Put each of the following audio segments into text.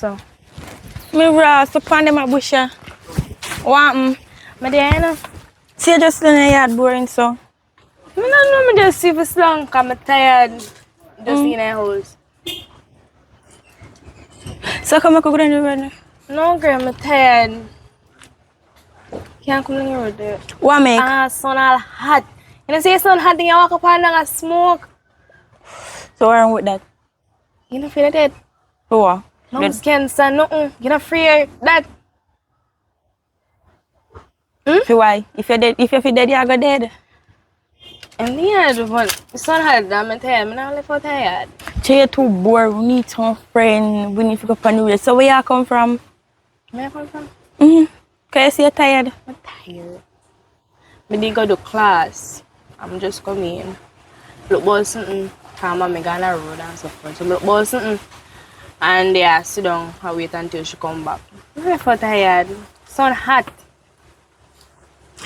so? Me rust upon them a bush. What happened? Me there, you know? See you just in the yard boring so. I don't know, me just see for long, cause I'm tired. Just in the house. So come back go down the road now. No, girl, I'm tired. Can't come on the road there. What make? Sun all hot. You know, see sun hot, then you walk up and down smoke. So what wrong with that? You don't feel that? What? No cancer, nothing. You're not free that. For why? If you're dead, if you're dead, you go dead. And yeah, the sun hot, I'm tired. I'm not left tired. So you're too bored, we need some friend, we need to go on the road. So where you come from? Where you come from? Cause you say you're tired. I'm tired. I did go to class. I'm just coming. Look about something. Come on, I go on the road and stuff. So look about something. And yeah, sit down and wait until she come back. I'm left tired. Sun hot.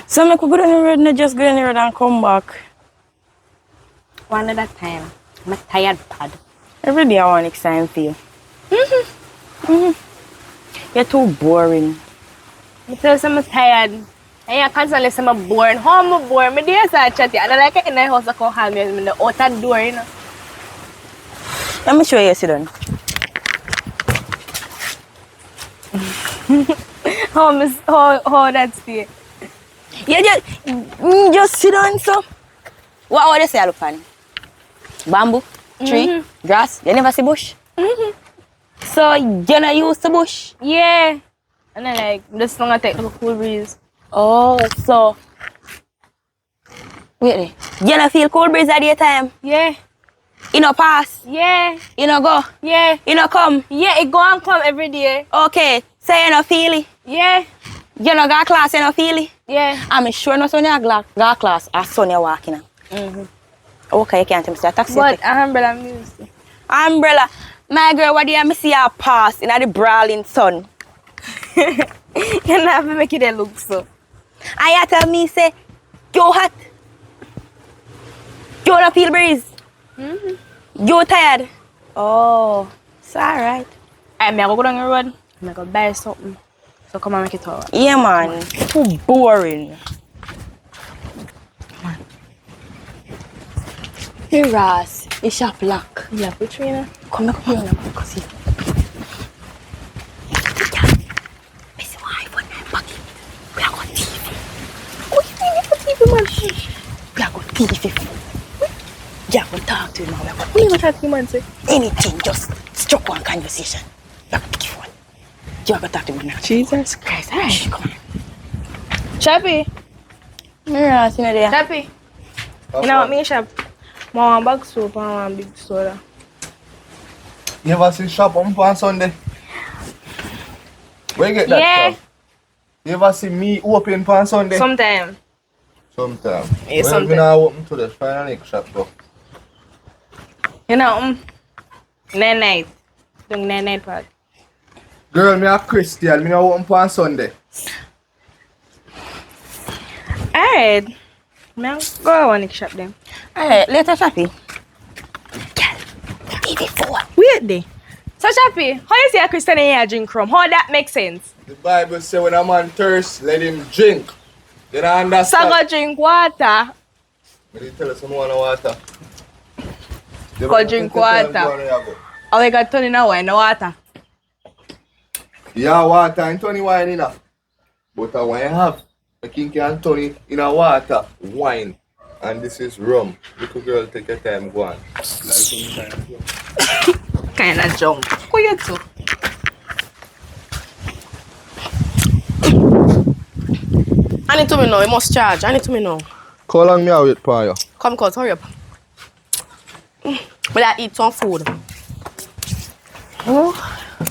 So make we go down the road, not just go down the road and come back. One at a time. I'm tired bad. Every day I want next time for you. You're too boring. I tell you I'm tired. And you constantly say I'm bored. How am I bored? My days are chatty. And I like it in the house I come home in the outer door, you know. Let me show you sit down. How that stay? You just sit down so. What would you say I look funny? Bamboo? Tree? Grass? You never see bush? So you're not used to bush? Yeah. And then like just gonna take the cool breeze. Oh, so wait there. You not feel cool breeze at the time? Yeah. You no pass? Yeah. You no go? Yeah. You no come? Yeah, it go and come every day. Okay. So you no feel it? Yeah. You no go class, you no feel it? Yeah. I'm sure no son you go class as son you walking. Okay, you can't tell me say taxi. But umbrella music. Umbrella. My girl, what do you see her pass in the brawling sun? You never make it look so. And you tell me say, you hot. You don't feel breeze. You tired. Oh, it's alright. I'm gonna go down the road. I'm gonna buy something. So come and make it all. Yeah man, too boring. Hey Ross, the shop lock. Yeah, which one? Come back here now, because you. Miss wife on my pocket. We are going TV. What do you mean for TV, man? We are going TV. Yeah, we'll talk to you now. What do you talk to him and say? Anything, just struck one conversation. You have to pick one. You have to talk to me now. Jesus Christ, hey. Shh, come on. Chappy. Yeah, see you there. Chappy. You know what me shop? I want bag soap and I want big soda. You ever see shop on Sunday? Where you get that Yeah. from? You ever see me open on Sunday? Sometime. Sometime. Yeah, Well, sometime. me not open to the final shop though. You know, night. Doing night part. Girl, me a Christian, me not open on Sunday. Alright. Now go on the shop then. Alright, later, Chappy. Girl, TV4. Wait there. So Chappy, how you see a Christian in here drink rum? How that make sense? The Bible say when a man thirst, let him drink. You don't So understand? go drink water. Me dey tell you some more water. Go drink water. Oh, we got turn in a wine, no water. Yeah, water and Tony wine in a. But a wine have. The king can turn it in a water, wine. And this is rum. Little girl, take your time, go on. Like some kind of rum. Kind of junk. Who you to? I need to me now. You must charge. I need to me now. How long me wait for you? Come, cuz, hurry up. But I eat some food.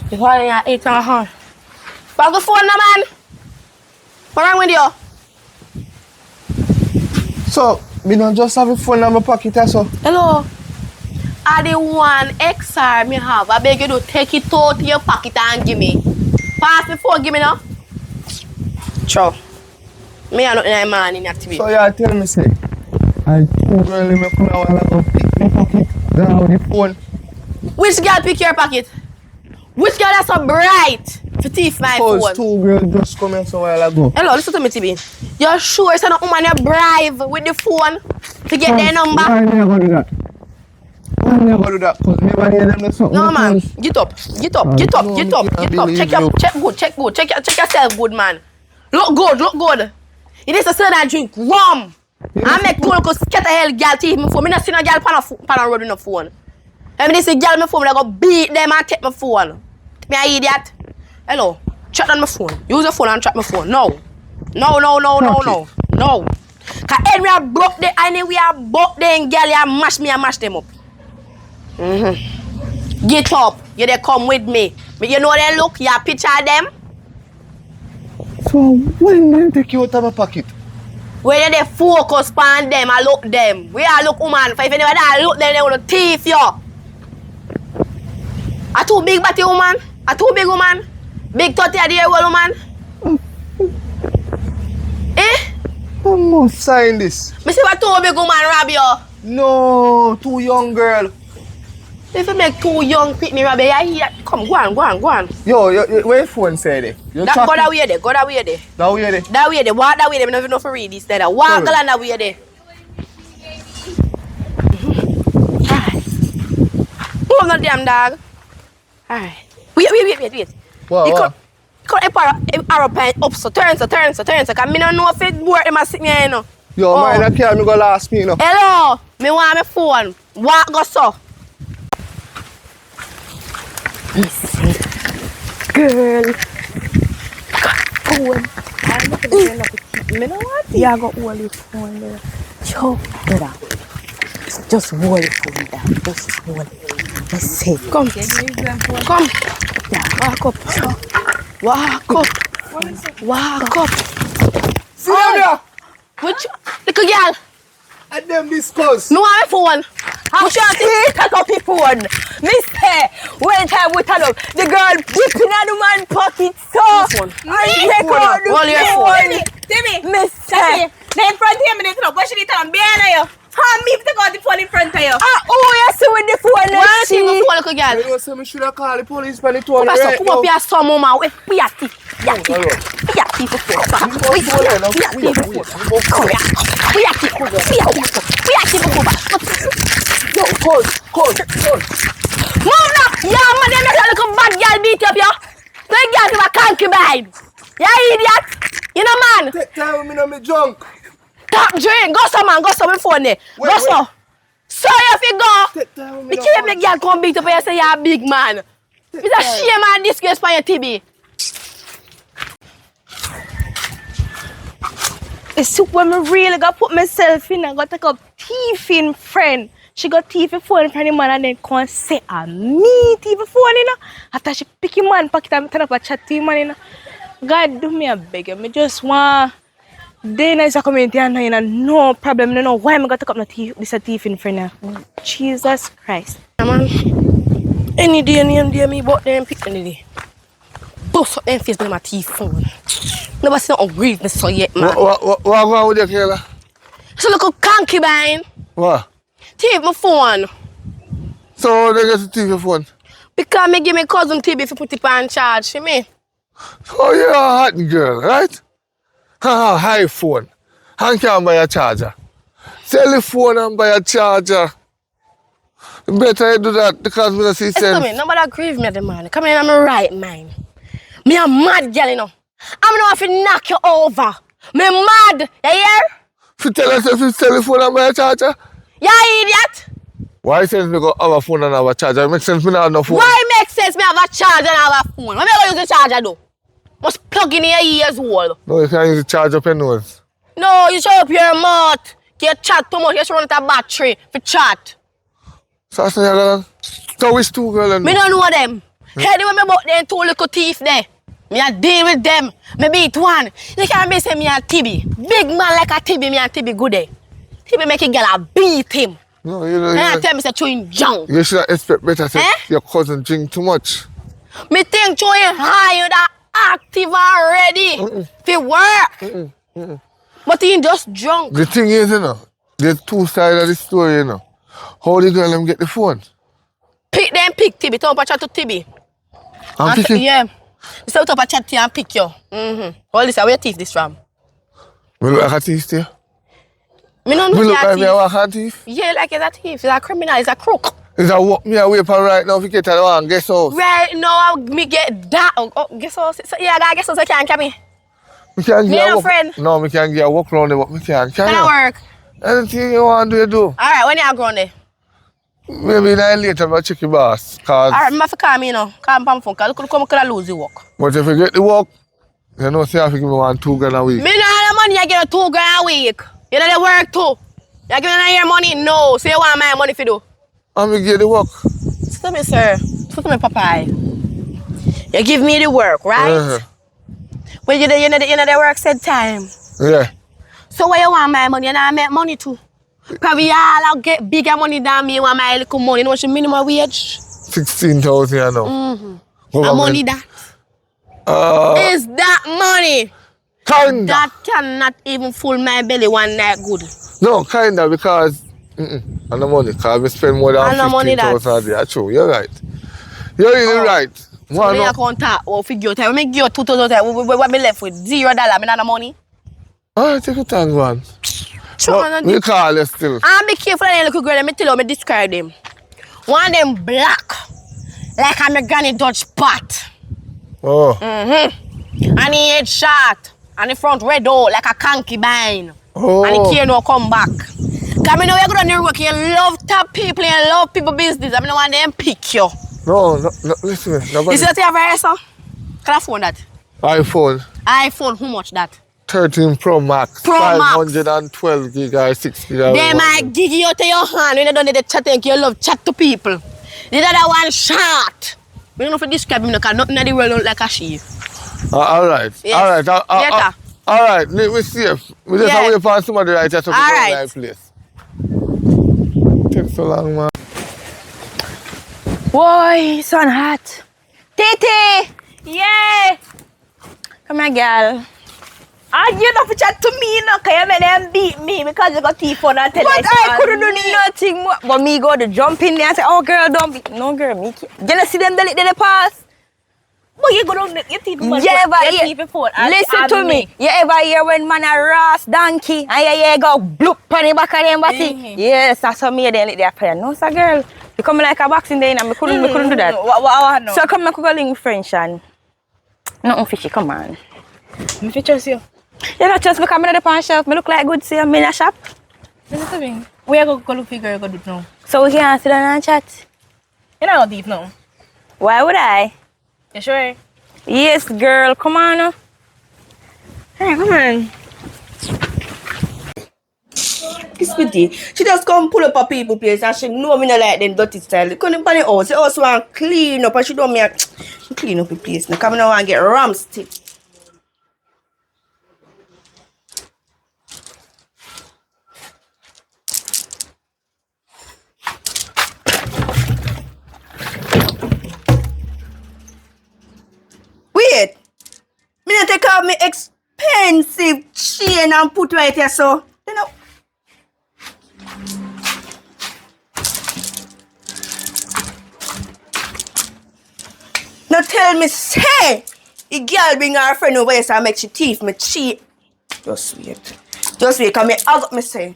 Before I eat some hard. Back the phone, now, man. What's wrong with you? So, me don't just have a phone in my pocket, so. Hello. I the one XR me have. I beg you to take it out to your pocket and give me. Pass the phone, give me now. Sure. Me are not in a man in activity. So, you tell me, say, I too early me come out and pick my pocket down the phone. Which girl pick your pocket? Which girl that's so bright to thief my phone? Cause two girls just come here so while ago. Hello, listen to me, TB. You're sure it's not a woman you bribe with the phone to get their number? Why never do that? Why never do that? Cause never hear them something. No man, get up. Check yourself good, man. Look good. It is a son that drink rum. I make two look scatter hell girl thief my phone. Me not see no girl pan a road with no phone. I mean this girl my phone, I go beat them and take my phone. Me a idiot. Hello, chat on my phone. Use your phone and chat my phone. No. Cause anyway I broke the girl you mash me and mash them up. Get up. You they come with me. But you know they look, you picture them. So when them take you out of my pocket? When they focus on them, I look them. We are look woman. If you never look them, they will thief you. A too big body woman? A too big woman? Big 30 a day old woman? I must sign this. Me say what too big woman rob you? No, too young girl. If you make too young pitney rob you, you hear? Come, go on. Yo, where your phone say there? Go that way there. That way there? That way there. Walk that way there. I don't know if you read this there. Walk along that way there. Move that damn dog. Alright. Wait. What? Cut a aeroplane up so turn so. Cause me don't know if it work them a sit me you know. Yo, mine a car me go last me you know. Hello, me want my phone. Walk go so. Listen, girl. Phone. I'm not gonna keep me no want. Yeah, go hold your phone there. Yo, brother. Just hold your phone down. Just hold it. Let's see. Come. Yeah, walk up. See you Which little girl? and them discuss. No want my phone. How should I take up your phone? Mister, when time we turn up, the girl dipping in the man pocket so. I take out the Hold your phone. Timmy, Mister. Then in front of him, they what should he tell him? Behind you. How me take out the phone in front of you? Oh, you see with the phone, Why let's don't you see. even phone, little girl? You know, so me should have called the police for the tour Come right up here, some mama. We are thief. We are Alright. thief for phone. We We are thief for Yo, cause. Move now! Yeah, man, them little little bad girl beat up you. So you girl to a concubine. Yeah, idiot. You know, man. Take time with me on me junk. Stop drink. Go some man. Go some with phone there. Wait. Go so. So if you go, Take time with me. me keep the girl come beat up and you say you're a big man. It's a shame and disgrace for your TB. It's when I really got put myself in and got take up thieving friend. She got thief a phone from the man and then come and say me thief a phone, you know. After she pick him man pocket and turn up a chat to him, man, you know. God do me a beg you. Me just want they in the community and you know, no problem. I don't know why I got to take up no thief, this a thieving friend now. Jesus Christ. Man, any day me bought them pick any day. Both of them face them a thief phone. Never seen no greatness so yet, man. What going on with your killer? So look a concubine. What? Thief my phone. So they get to take your phone? Because me give me cousin TB if you put it on charge for me. Oh, you're a hot girl, right? High phone. And can't buy a charger. Sell the phone and buy a charger. Better you do that because we don't see sense. Come in, nobody grieve me at the man. Come in, I'm a right mind. Me a mad girl, you know. I'm not have to knock you over. Me mad, you hear? If you tell us if you sell the phone and buy a charger, You idiot. why sense me go have a phone and have a charger? It makes sense me not have no phone. Why make sense me have a charger and have a phone? What am I going to use the charger though? Must plug in your ears hole. No, you can't use the charger up your nose. No, you shut up your mouth. You chat too much, you should run out a battery for chat. So I say you're gonna... So which two girls and Me don't know them. Anyway, me bought them two little thief there. Me a deal with them. Me beat one. You can't be say me a TB. Big man like a TB, me a TB good day. TB make a girl a beat him. No, you know... And I tell me say chewing junk. You should expect better say Eh? your cousin drink too much. Me think chewing high, you that active already. Fi work. But he just drunk. The thing is, you know, there's two sides of the story, you know. How the girl them get the phone? Pick them, pick TB. Tell me chat to TB. I'm picking. Yeah. You set up a chat here and pick you. All this, where you thief this from? Me look like a thief still. Me no Me know look you're a like me thief. a thief. Yeah, like he's a thief. He's a criminal. He's a crook. Is that what me a wait for right now if you get the one guess house? Right now, me get that. Oh, guess what? So, yeah, I gotta guess what I can, Cammy. Me can't Me get and a a walk. friend. No, me can't get a walk around there, but me can't. Can Can I you? work? Anything you want to do? Alright, when you grown there? Maybe night later, I'll check your boss. Cause, Alright, I have to call me, you know. Call me on phone, cause look, come, could I lose the work. but if you get the work, you know, say I have to give me 1 2 grand a week. Me no have the money, I get a 2 grand a week. You know the work too. You give me your money? No. So you want my money for do? And me get the work. Excuse me, sir. Excuse me, Papa. You give me the work, right? Uh-huh. When you know the work said time. Yeah. So where you want my money? And I make money too. Probably I'll get bigger money than me. You want my little money? You know what's your minimum wage? 16,000, you know. How money that? Is that money? Kinda. That cannot even full my belly one night good. No, kinda, because and the money, because we spend more And the than money that- 15,000 a day. True, you're right. You're really right. So One, me no. account that or figure time. Me give you 2,000. What me left with? $0. Me not the money. Alright, take your time, go on. Sure, But me call you still. and be careful of them little girl. Let me tell you how me describe them. One of them black, like a granny Dutch pot. Oh. And he head short. And the front red out like a concubine. Oh. And he can't no come back. Cause me know you're good on your work. You love top people. You love people business. I mean, want them pick you. No, listen. You see that you have a sir? Can I phone that? iPhone iPhone, how much that? 13 Pro Max. Pro Max. 512 gig or 6 gig. or They whatever. might give you to your hand when you don't need to chat and you love chat to people. The other one short. We don't know if you describe him because nothing in the world look like a sheep. Alright. Yes. Alright. Later. Alright, we safe. We just Yeah. wait for somebody right here to go Alright. to the place. Take so long, man. Boy, sun hot. Tete! Yeah! Come here, girl. And you don't chat to me, no, because you made them beat me because you got teeth on and tell But I couldn't do nothing more. But me go to jump in there and say, oh, girl, don't be. No, girl, me can't. You don't see them they pass? But you go down your teeth man. You ever your hear- teeth phone. Listen to me. You ever hear when man a ras donkey and you go bloop on the back of them body? Yes, that's how me then there for you. No, sir, girl. You come like a boxing day and me couldn't do that. What no? So come me cook a link French and nothing fishy, come on. Me fi trust you. You not just because I'm at the pawn shop. Me look like good see me in a shop. Listen to me. Where you go look for girl go do it now? So we can sit down and chat. You not deep now. Why would I? You sure? Yes, girl, come on. Hey, come on. This pity. She just come pull up a people place and she know me not like them dirty style. Couldn't pan it out. She also want clean up and she don't me clean up the place. Now come now and get ram stick. Wait. Me not take out my expensive chain and put right here so. You know. Now tell me, say, the girl bring her friend over here so I make she teeth me cheat. Just wait. Just wait, come here, I got me say.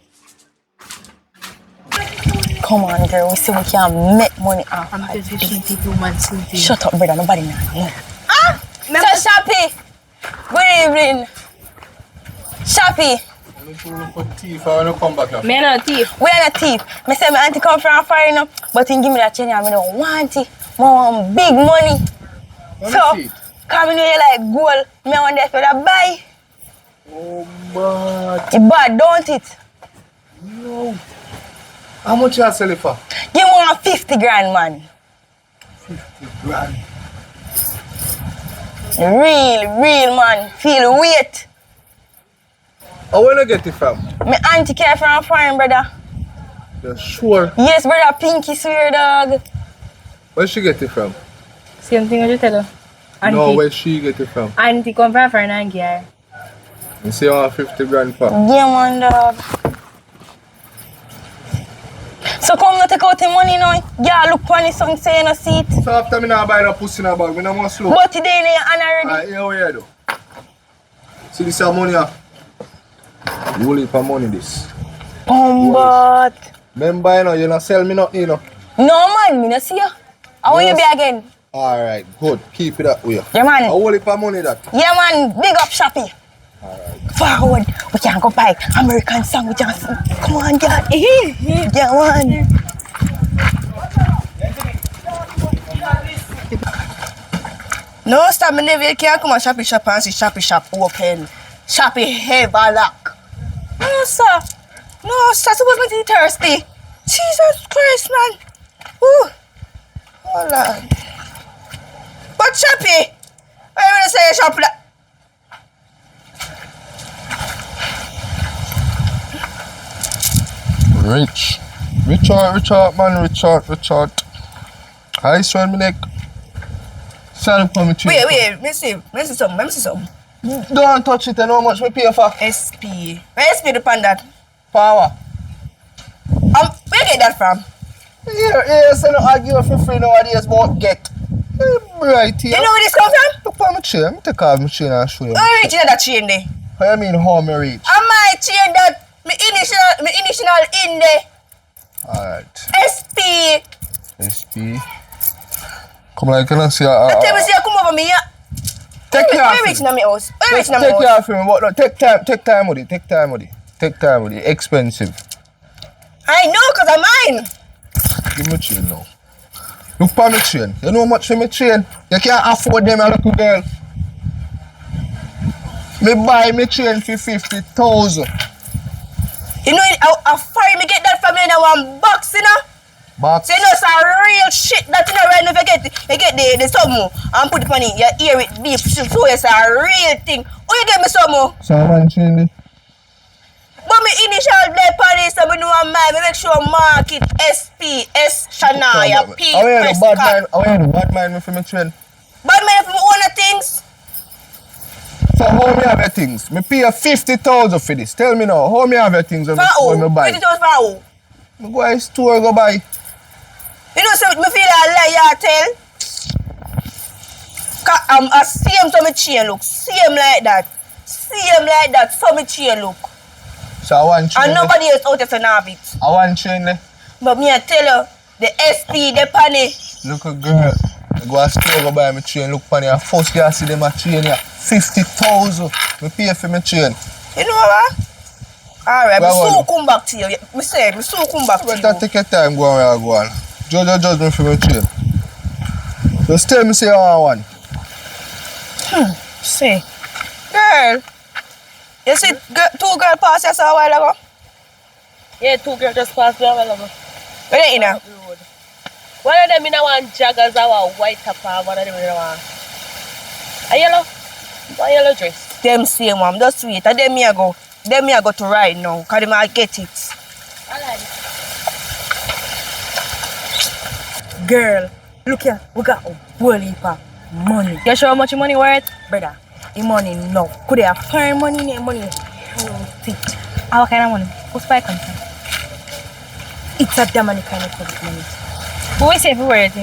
Come on, girl. We see we can make money off. I'm just wishing people man something. Shut up, brother. Nobody know. Remember, So, Shappy. Good evening. Shappy. Thief, I want to come back now. me not thief. We are the thief. Me say my auntie come from foreign now, but he give me that chain and I don't want it. I want big money. So, come in here like gold. Me want that for the buy. Oh, but It's bad, don't it? no. How much you sell it for? Give me 50 grand, man. 50 grand. Real, man. Feel weight. Oh, where you get it from? My auntie care from foreign, brother. You're sure? Yes, brother. Pinky swear, dog. Where she get it from? Same thing as you tell her. Auntie. No, where she get it from? Auntie come from and gear. You say you want 50 grand for? Yeah, man, dog. So So come no take out the money now. Yeah, look on it, something say you no see it. So after me now buy no pussy in a bag, me no must look. But today in your hand already. Alright, here we are though. See this are money here. Whole heap of money this. But Remember you know, you not sell me nothing you know. no man, me no see you. How will you be again? Alright, good. Keep it that way. Yeah man. A whole heap of money that. Yeah man, big up Shappy. Forward, we can go buy American sandwich and food. Come on, God. Yeah man. No, stop me never. You can't come and Shappy shop and see Shappy shop open. Shappy have a lock. No, sir. No, sir. Suppose me be thirsty. Jesus Christ, man. Ooh. Hold on. But Shappy, why you say you shop that? Rich. Richard, man, Richard. I swear me neck. Sell for me cheap. Wait, let me see something. Don't touch it, I know how much me pay for. SP. Where SP depend that? Power. Where you get that from? Yeah, so no argue for free nowadays, but get. Right here. You know where this come from? Look for my chain. Me take off my chain and show you. How you reach that chain there? What you mean how me reach? I might chain that me initial in there. Alright. SP. SP. Come like you know see Tell me say you come over me here. take care Where of you it. reaching at my house? Where you reaching at my Take house? care of him, but no, take time with it. Expensive. I know, cause I'm mine. Give me chain now. Look for me chain. You know how much for me chain? You can't afford them, a little girl. Me buy me chain for 50,000. You know how far me get that from me in one box, you know? Box. So you know it's a real shit that you know right now if you get the something and put it on it, you hear it deep, so it's a real thing. Oh, you get me something? So how much chain? But me initial play party, so me know I'm mine. Me make sure mark it SP, S Shania, P, I wear press the cut. bad mind me for me chain. But me for me own the things. So how me have your things? Me pay 50,000 for this. Tell me now, how me have your things when For who? me buy? 50,000 for who? Me go to store go buy. You know, so me feel like lie, tell. A same so me chain look. Same like that. So me chain look. So I want chain. And nobody else out there to have it. I want chain. But me I tell you, the SP, the penny. Look a girl. I go to store go buy me chain. Look for me. First girl see them a chain here. 50,000. Me pay for me chain. You know what? Alright, Well, me soon come back to you. Me soon come back to Better you. take your time go on where I go on. Judge me for me chain. Just tell me say how I want. See. Girl. You see two girls pass us a while ago? Yeah, 2 girls just passed me a while ago. Where they in there? One of them in a one joggers, a white top, and one of them in a one yellow dress. Them same one, just sweet. And them me I go to ride now, because they might get it. I like it. Girl, look here, we got a whole heap of money. You sure how much money worth? Brother, the money no. Could they have foreign money, money? What kind of money? Who's by country? It's a Dominican Republic money. Who is it for worth?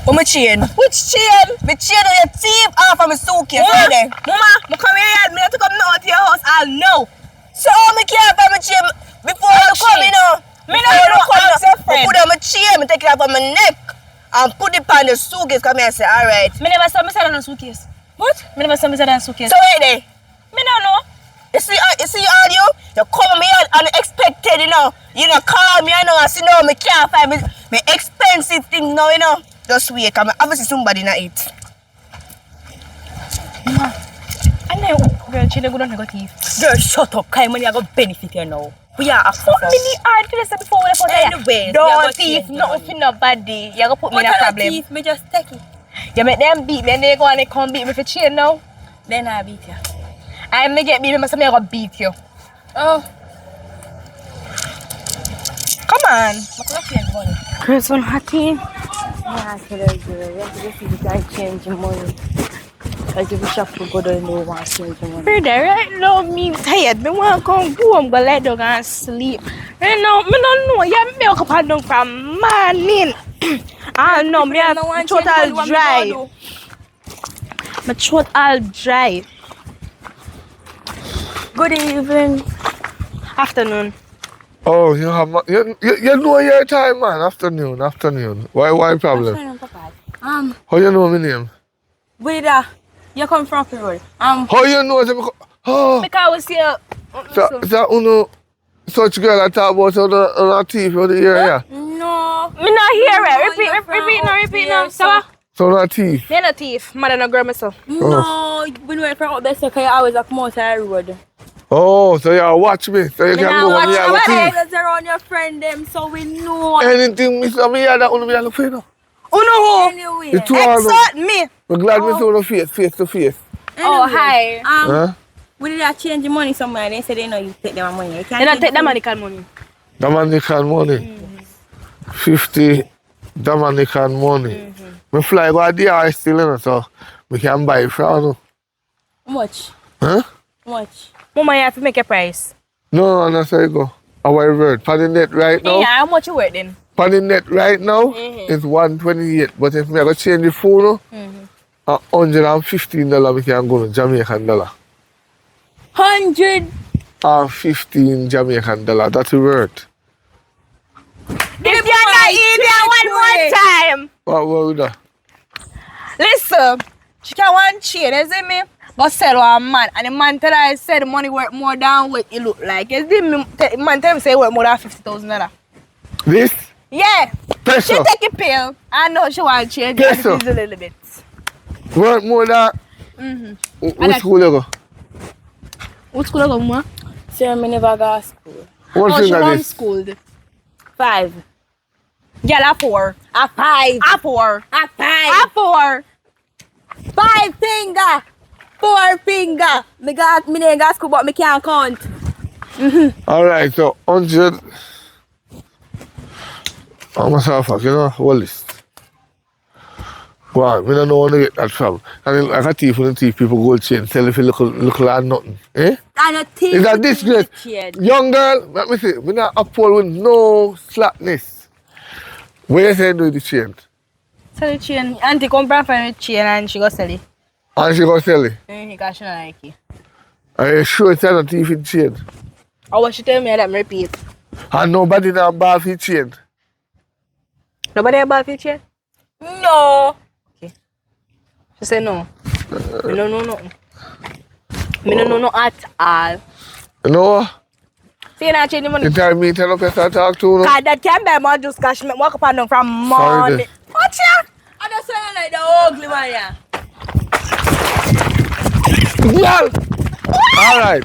Oh, my chain. Which chain? My chain on your teeth off of my suitcase. Right there. Mama, I come here, me to come out to your house, I'll know. So me can't buy my chain before you come, you know. Me no know, ask your friend. I put on my chain, I take it off of my neck and put it on the suitcase. Come here and say, alright. Me never saw me sell on a suitcase. What? Me never saw me sell on a suitcase. So wait there. Me don't know. You see all you come me out unexpected, you know. You know, call me, you know, and see no, me can't find me expensive thing now, you know. Just wait, because obviously somebody not eat. I know, girl, she don't go down negative. Girl, shut up, kind money I got benefit here now. We are after Put me in the hard for this before we put it. Anyways, Don't thief, nothing for nobody. You go put me in a problem. Me just take it. You make them beat me and they go and they come beat me for chain now. Then I beat you. I may get beat me, so I go beat you. Oh. Come on. Chris on Hattie. Yeah, I said, you have to see the guy change your money. Like if you shop for good and no one change your money. Brother, right now me tired. Me want to come home, go lie down and sleep. Right now, me don't know. You milk up and down from morning. I don't know. Me have my throat all dry. My throat all dry. Good evening. Afternoon. Oh, you have you know your time, man. Afternoon. Why problem? How you know my name? Where you come from the road? How you know them? Oh, Because I was here. that uno such girl I talk about on a thief over the area. No. Me not hear it. Repeat now. So, So not thief. me not thief. Mother no girl myself. No, we know from up there, so you always come out the road. Oh, so you watch me. So you can go and me have a thief. Let's around your friend them, so we know. Anything me say me hear that uno me look for you. Uno who? Anyway. The two of them. Exalt me. I'm glad me see uno face to face. Oh, hi. Huh? We did change the money somewhere. They said they know you take them money. You They can't don't take the Dominican money. Dominican money. 50 Dominican money. Me fly go there I still in so we can buy it from you. How much? Huh? How much? Mama, you have to make a price. No, that's how you go. Our word. For the net right now. Yeah, how much you worth then? For the net right now it's 128. But if me I go change the phone, $115 we can go to Jamaican dollar. 100. 15 Jamaican dollar. That's the word. If you're not in there one more time. What with that? Listen, she can one chain, you see me? But sell one man. And the man tell her I said the money worth more than what it look like. You see me? The man tell me say it worth more than $50,000. This? Yeah. Peso. She take a pill. I know she want to change it Peso. a little bit. Worth more than which school you go? What school you go, ma? Sir, me never go to school. One Oh, thing she that is. homeschooled. 5. Girl, a 4. A 5. A 4. A 5. A 4. 5 finger. 4 finger. Me name go school, but me can't count. Alright, so 100. I'm a fuck, you know, whole list. Wow, we don't know where to get that from. And then like a thief when thief people gold chain, sell if you look like nothing. Eh? And a thief. Is that disgrace? Young girl, let me see, we not uphold with no slackness. Where you say do the chain? Sell the chain. Auntie come from the chain and she go sell it. And she go sell it. Because she don't like it. Are you sure it's not a thief in chain? Or what she tell me that me repeat. And nobody now buy for chain. Nobody about the chain? No. She said no. Me no know nothing. Me no know at all. You know what? See you not change the money. The time me tell up you start talk to no? Cause that can be more just cash me walk up and down from Sorry, morning. Watch ya! I just sound like the ugly one, yeah. Girl! Alright.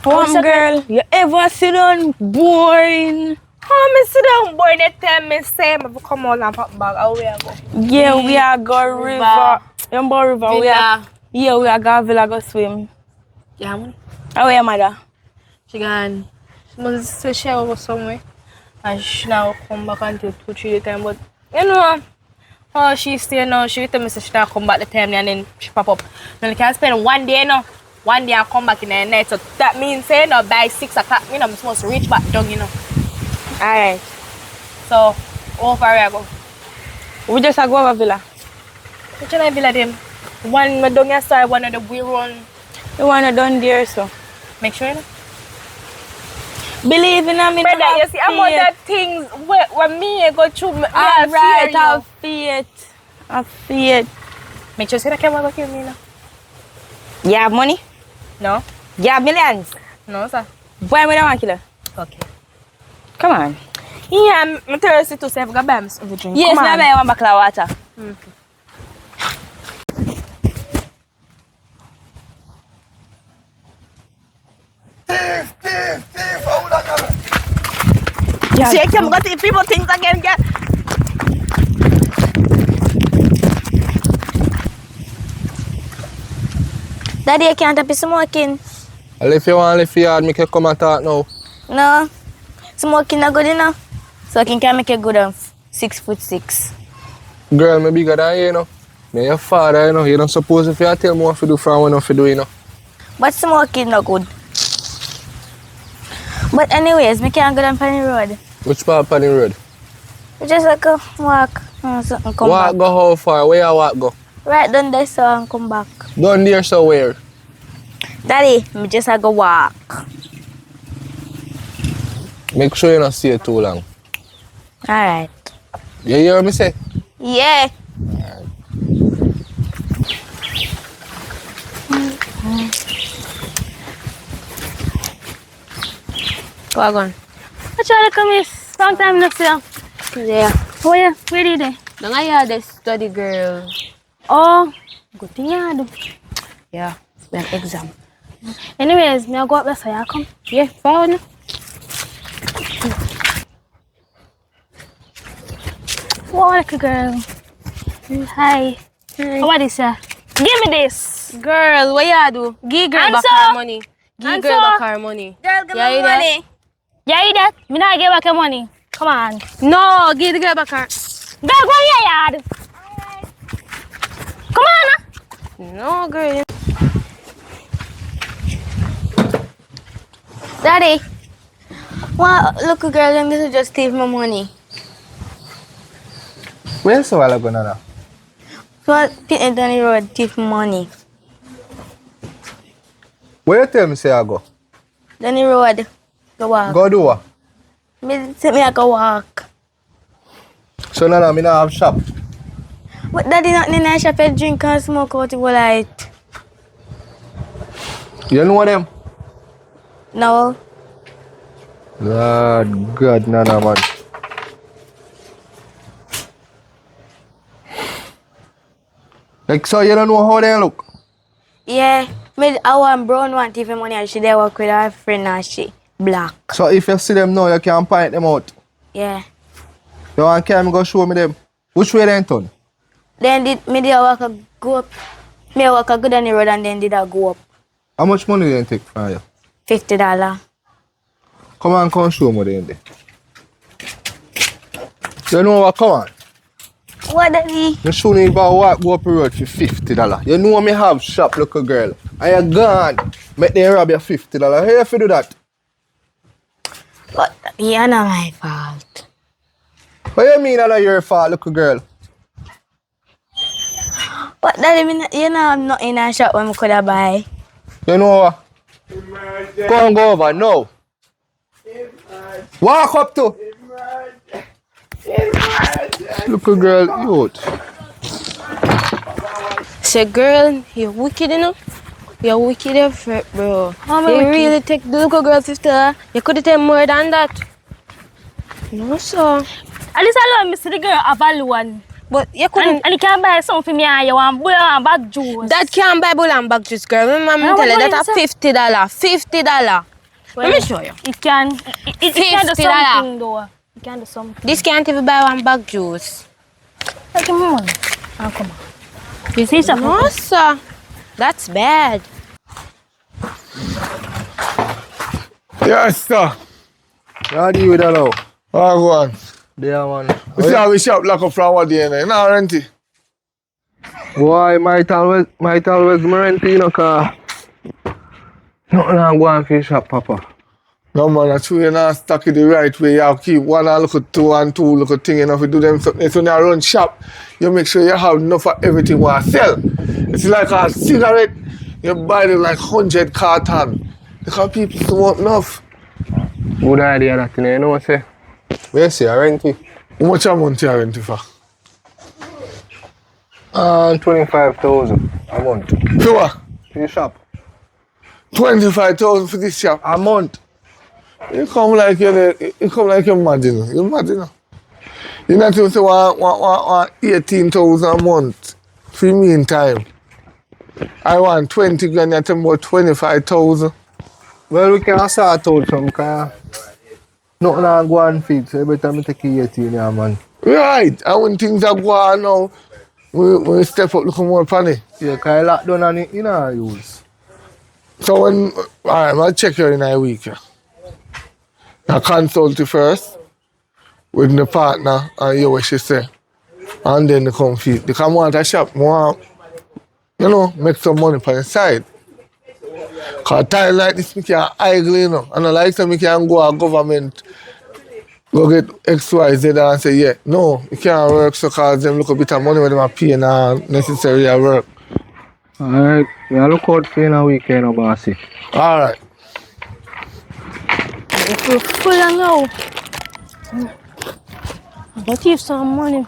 Girl, you ever sit down boring? Oh, me sit down boy, they tell me say me to come out and pop back. How we are go? Yeah, we are go river. Remember river? We are go villa go swim. Yeah, money. How your mother? She gone. She must say she go somewhere. And she now come back until 2-3 time. But you know, oh she stay now. She tell me say she not come back the time and then she pop up. Then I can spend one day now. One day I come back in the night. So that means say no by 6 o'clock. You know I'm supposed to reach back down. You know. Alright. So how far I go? We just go over villa. Which one I villa them? One me down your side, one of the we run. You wanna done there so. Make sure you know. Believe in me. Brother, you see I'm on the things when me go through me. Alright, have faith. Have faith. Make sure you see that camera go kill me now. You have money? No? You have millions? No, sir. Why me don't want kill her? Okay. Come on. Yeah, I'm thirsty to say I've got bams of the drink. Yes, Come now on. I want back water. Thief, how would I come? Shake him, got the people things again, get. Daddy, I can't be smoking. Well, if you want to leave your yard, make you come and talk now. No. Smoking not good enough. So I can make it good and 6'6". Girl, me bigger than you, you know. Me your father, you know. You don't suppose if you tell me what to do from what not to do, you know. But smoking no good. But anyways, me can't go down on the road. Which part on the road? We just like go walk something come Walk back. go how far? Where you walk go? Right down there so and come back. Down there so where? Daddy, me just like go walk. Make sure you don't stay too long. Alright. You hear me say? Yeah. Go on. I try to come here. Long time no see you. Yeah. Where did you? Don't I have the study girl? Oh, good thing you do. Yeah. We have exam. Anyways, me I go up there so you come. Yeah, fine. What like girl? Hi. How are this? Give me this. Girl, what you do? Give girl back Answer. her money. Give Answer. girl back her money. Girl, give Yeah, me you money. Yeah, you that? Me not give back your money. Come on. No, give the girl back her. Girl, go in your yard. Come on. No, girl. Daddy. Well, look girl, them this just steal my money. Where so while ago now? So Peter down the road, thief my money. Where you tell me say I go? Down the road. Go walk. Go do what? Me say me I go walk. So now me not have shop. But daddy not in the shop and drink and smoke out the light. You know them? No. Lord God, nana man. Like so you don't know how they look? Yeah. Me I want brown one thief my money and she there work with her friend and she black. So if you see them now, you can point them out. Yeah. You want to go show me them? Which way they turn? Then me did walk a go up. Me walk a go down the road and then did I go up. How much money they take from you? $50. Come on, come show me them there. You know what, come on. What daddy? You shouldn't even walk go up the road for $50. You know me have shop, little girl. And you gone. Make them rob you $50. How you do that? But yeah, not my fault. What you mean that your fault, little girl? But daddy, you know I'm not in a shop when I could have buy. You know what? Go and go over now. Walk up to. Little girl, youth. Say, girl, you're wicked, you know? You're wicked, effort, bro. How am I You wicked? really take the little girl $50. You could have taken more than that. No, sir. At least allow me see the girl have a loan. But you couldn't. And you can buy something for me and you want bull and bag juice. That can't buy bull and bag juice, girl. My mom How tell you much that money a $50. $50. Let me show you. It can do $50. something though. It can do something. This can't even buy one bag juice. Take me money. And come on. You see something? No, sir. That's bad. Yes, sir. How do you with that now? Oh, go on. There, man. We see how we shop like a flower day, you know, rent it. Why might always me rent you know, cause nothing I'm going for your shop, Papa. No, man, that's true, you're not stuck it the right way. You have to keep one and look at two and two look at thing, you know, if you do them something. So when you run shop, you make sure you have enough of everything you want to sell. It's like a cigarette, you buy them like 100 carton. Because people smoke enough. Good idea that, you know what I say? Where you say, I rent it? How much amount you rent it for? 25,000 a month. For what? For your shop. 25,000 for this shop. A month. You come like you're mad, you know. You're mad, you know. You not even say want 18,000 a month for the meantime. I want 20 grand, you tell me about 25,000. Well, we can start out some kind. Nothing I go and feed, so every time I take 18, yeah, man. Right, and when things are going now, we step up looking more funny. Yeah, because I lock down on it, you know, I use. So when, alright, I'll check you in a week. Yeah. I consult you first. with the partner and hear what she say. And then they come feed. Because I want a shop, I want, make some money for the side. Because time like this, I can idle, And I like to I can go to government, go get X, Y, Z and say, yeah, no, it can't work so because them look a bit of money when they pay and necessary at work. Alright, yeah, look out for you in a weekend, bossy. Alright. If we're full and low, I'm gonna thief some money.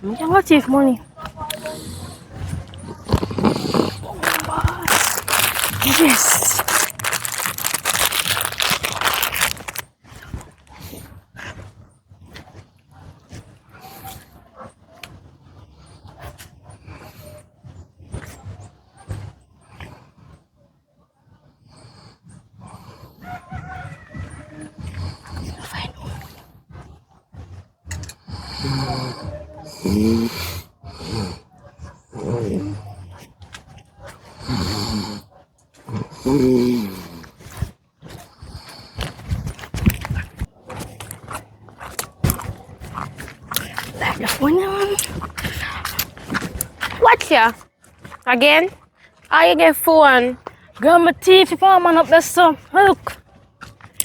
I'm gonna thief money. Yes. What here? Again? How you get phone? Girl, my teeth, if I'm man up there, so look.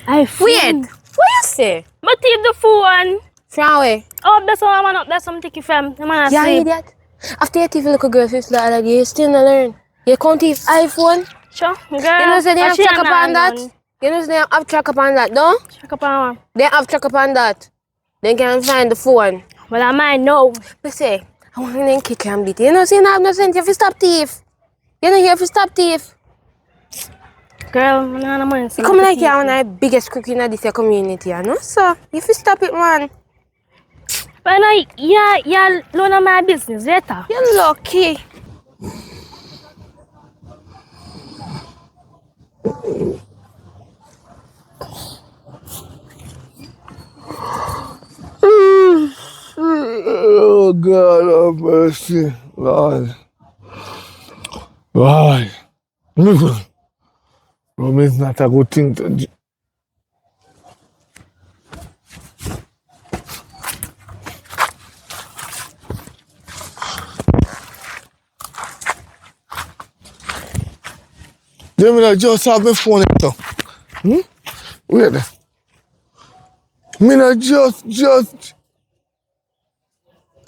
I Wait, what you say? My teeth, the phone. From where? Oh, that's why I'm man up there, so I'm taking from. The man Yeah, asleep. idiot. After you teeth little girl face like that, you still not learn. You can't teeth iPhone. Sure, girl. You know say they have But she track ain't upon that? none. You know say they have track upon that, no? Check up on her. They have track upon that. They can find the phone. Well, I might know. They say, I want to kick and beat you. You know say you don't have no sense, you have to stop thief. You know you have to stop thief. Girl, I'm not money. You come like you're one of the biggest crook in this community, you know? So, you have to stop it, man. But no, yeah, loan of my business later. You're lucky. Oh, God have mercy. Lord. Lord. Rum is not a good thing to do. Them just have my phone now. Wait there. Me not just.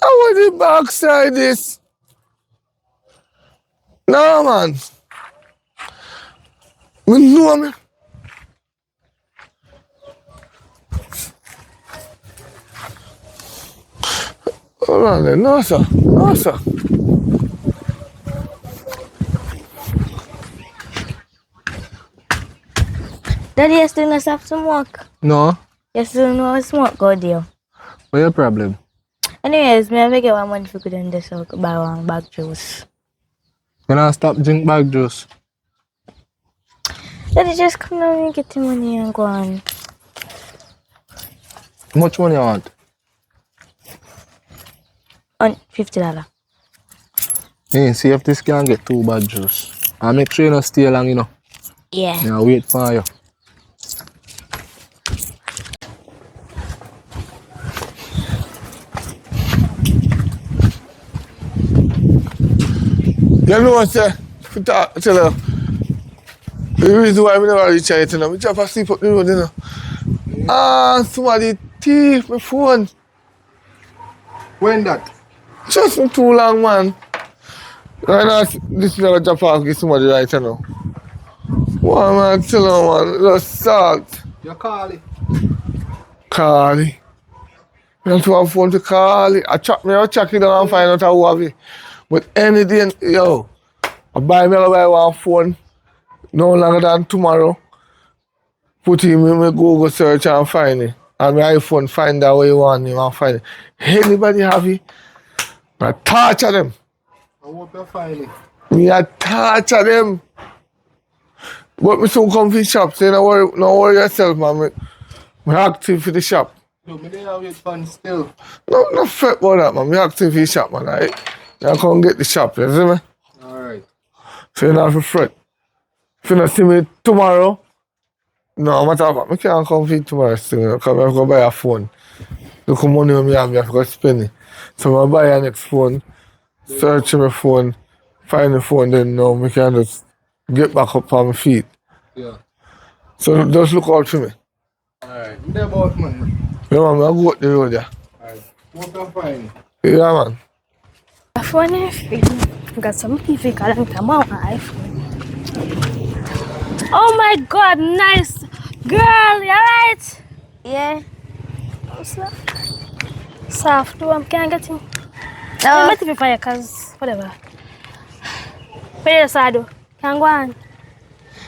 I want the backside this. No, man. Me know me. Hold on there. No, sir. No, sir. Daddy, you still not stop smoke. No? You still know how smoke go deal. What's your problem? Anyways, me have get one money for good in this so buy one bag juice. When I stop drink bag juice. Daddy, just come down and get the money and go on. How much money you want? On $50. Hey, see if this can get 2 bag juice. And make sure you don't stay long, Yeah. Yeah, wait for you. You know what, sir? Tell her. The reason why I never reach out, we just have to sleep up the road, somebody thief my phone. When that? Just not too long, man. Right now, this is a drop off, get somebody right now. One man, tell her, man, just salt. You call it. Call it. I don't have a phone to call it. I check it down and find out who have it. But any day, yo, I buy one phone, no longer than tomorrow. Put him in my Google search and find it. And my iPhone find out where you want him and find it. Anybody have it? I torture them. I hope you find it. Me I torture them. But me soon come to the shop, so don't worry yourself, man. Me active for the shop. Yo, me there with fun still. No fret about that, man. Me active for the shop, man. I come get the shop, you see me? Alright. So you don't have to fret. If you don't see me tomorrow, no matter what, I can't come for you tomorrow still, because I'm going to buy a phone. Look how money when I have to spend it. So I buy a next phone, search my phone, find the phone, then now I can just get back up on my feet. Yeah. So just look out for me. Alright. I'm there about man. Yeah, man, I go up the road there. Alright. What can find? Yeah, man. My phone is free. Got some TV calling come on my iPhone. Oh my god, nice. Girl, you alright? Yeah. Soft, can I get him? No. I'm not even fire, cause whatever. Where is Sado? Can go on?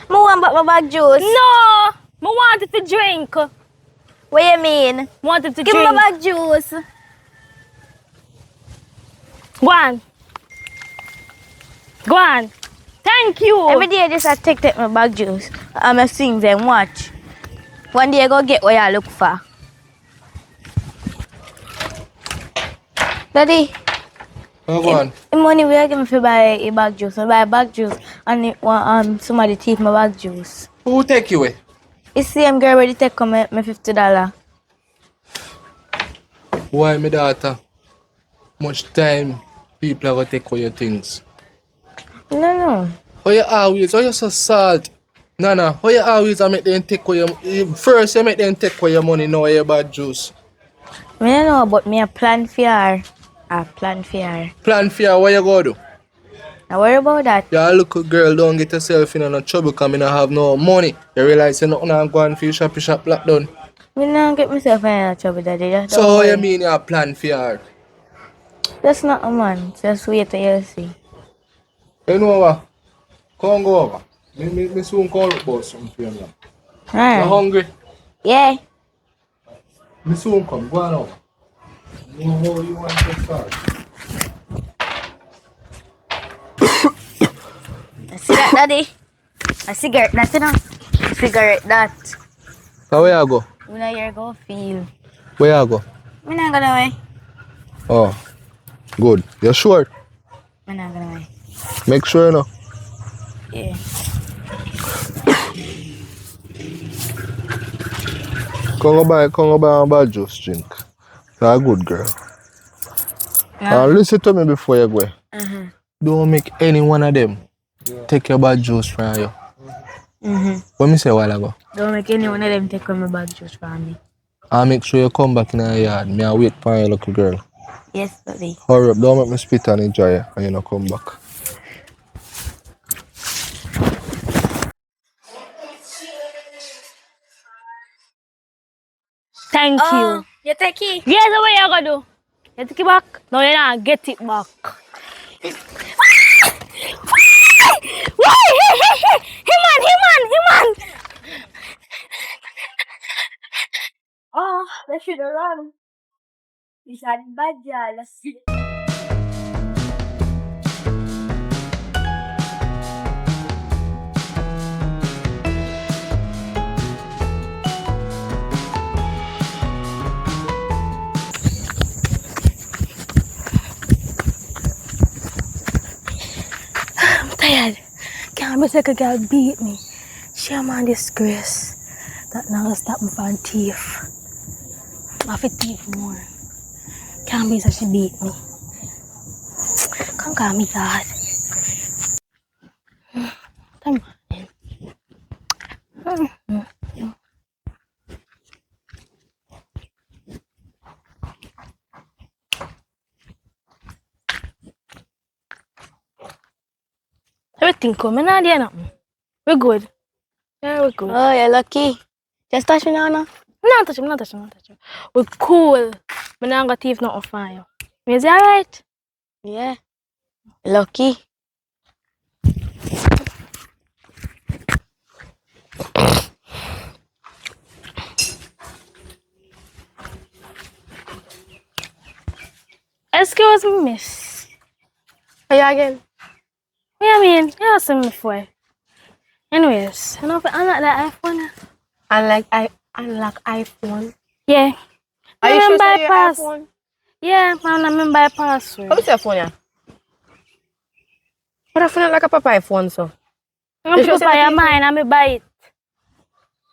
I want back my bag juice. No! I want it to drink. What you mean? Want it to Give me drink. my bag juice. Go on. Go on. Thank you. Every day just I take my bag juice. I'm a swing them watch. One day I go get what you look for. Daddy, Oh, go on. the money we are giving for buy a bag juice. I buy a bag juice and it want somebody take my bag juice. Who take you away? It's the same girl already take my $50. Why, my daughter? Much time people are gonna take away your things. No. How you so salt? Nana, how you always make them take away your first you make them take away your money, now your bad juice. I don't know but me a plan for her. I plan for her. Plan for you, what you go do? Don't worry about that. You little girl, don't get yourself in no trouble because I don't have no money. You realize you're not going for your shop lockdown. I don't get myself in any trouble, Daddy. Just So don't how worry. you mean you plan for her? That's not a man. Just wait till you see. You know what? Come go over. Me soon call up about something for you. You Alright. hungry? Yeah. Me soon come. Go on over. You know how you want to start. I see that, Daddy. A cigarette, that's enough. Cigarette, that. So where you go? When I hear go feel. Where you go? I'm not gonna away. Oh, good. You sure? I'm not gonna away. Make sure you know. Yeah. Come go buy a bad juice drink. You're a good girl. Now listen to me before you go. Don't make any one of them take your bad juice from you. What me say a while ago? Don't make any one of them take my bag juice from me. I'll make sure you come back in the yard. Me I'll wait for you, lucky girl. Yes, Daddy. Hurry up, don't make me spit and enjoy you and you not come back. Thank you. You take it. Yes, what you gonna do? You take it back? No, you not get it back. Why? Him on. Oh, that should have run. It's a bad girl. I'm tired. Can't be like a girl beat me. She a man disgrace. That now stop me from thief. I have to thief more. Can't be so she beat me. Can't call me God. Come on. Everything coming out there nothing. We're good. Yeah, we're good. Oh, you're lucky. Just touch me now, no? Not touch him. We're cool. But now I got thief nothing for you. Is it alright? Yeah. Lucky. Excuse me, miss. Are you again? What you mean? You asked me before. Anyways, you know if I unlock that iPhone. Unlock iPhone. Yeah. Are you sure by it's your pass? iPhone? Yeah, man, I'm by password. How is your phone, yeah? What a phone like a papa iPhone, so? I'm You sure put by say your that mind, I'm buy it.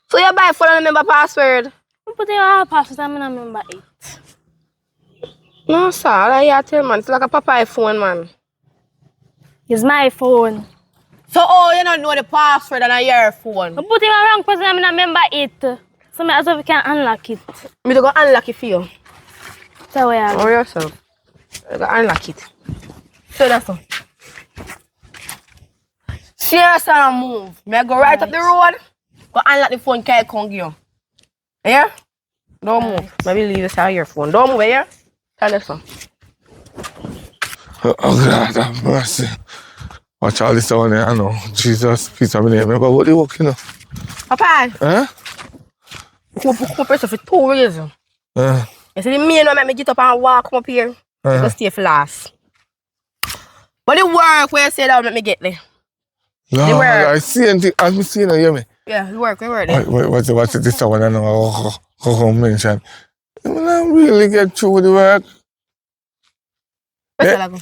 So you buy phone and remember password? I'm put your password, I'm not remember it. No, sir. I tell man. It's like a Popeye phone, man. It's my phone. So, you don't know the password on your phone? I put in a wrong person, I don't remember it. So I as well can unlock it. Me to go unlock it for you. So we are. Or yourself. You go unlock it. So that's all. Serious and move. Me I go right up the road. Go unlock the phone, can't come give you. Yeah? Don't move. Maybe leave this out your phone. Don't move, yeah? Tell us so. Oh God, have mercy. Watch all this on there, I know. Jesus, peace of my name. But what you walking up? Papa, Huh? come up for 2 reasons. You see the main one make me get up and walk come up here. You go stay for last. But the work where you say that will make me get there. No, The work. I see anything. I'm seeing you, hear me? Yeah, the work there. What's this one I know? How mention? I don't really get through with the work. What's that go?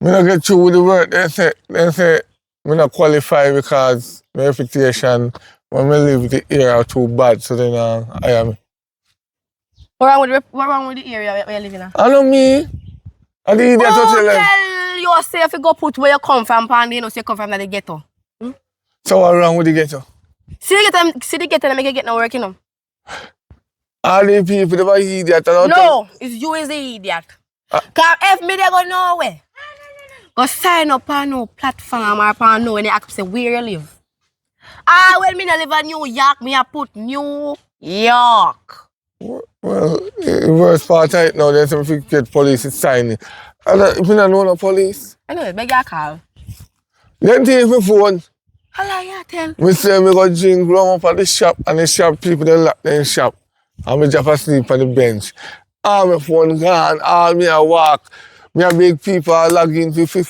I don't get through with the work. They say I not qualify because my reputation when I live the area too bad. So then I am. What wrong with the area where you live in? I know me. I the idiot to tell them. Tell yourself you go put where you come from, and you know say you come from the ghetto. So what wrong with the ghetto? See the ghetto and make you get no work, you know. All the people they were idiot. No, it's you is the idiot. Cause if me they go nowhere. Go sign up on no platform or on no when they ask me say where you live. When me no live in New York, me I put New York. Well, the worst part right now, there's some get police is signing. If you don't know the police, I know, beg your call. then take my phone. Hello, yeah, tell. Me say me go drink rum up at the shop, and the shop people they lock them shop. And me just asleep on the bench. All my phone gone, all me a walk. Me a big people I log in for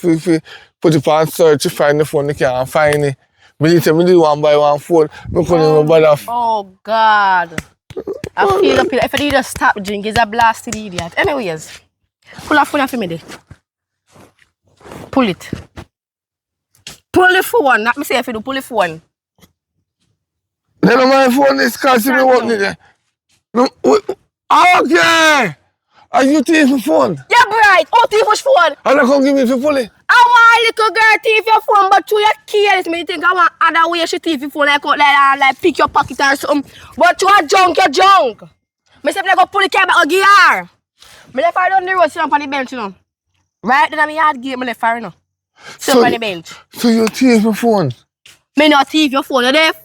put it on search to find the phone, they can't find it. Me say me do one by one phone, me couldn't even bother. Oh God. I feel up if I need to stop drink, it's a blasted idiot. Anyways, pull a phone for me there. Pull it. Pull the phone, not me say if you do pull the phone. Then my phone is costing me what there. No, okay. Are you taking my phone? Yeah, bright. Oh, thief which phone? And I come give me for pull it. I want little girl thief your phone, but you are careless. Me think I want other way she thief your phone like pick your pocket or something. But you are junk, you're junk. Me say I go pull the car back or give her. Me left her down the road, sit on the bench, you know. Right then I'm yard gate, me left her, you know. Sit on the bench. So you take my phone? Me not thief your phone, you deaf?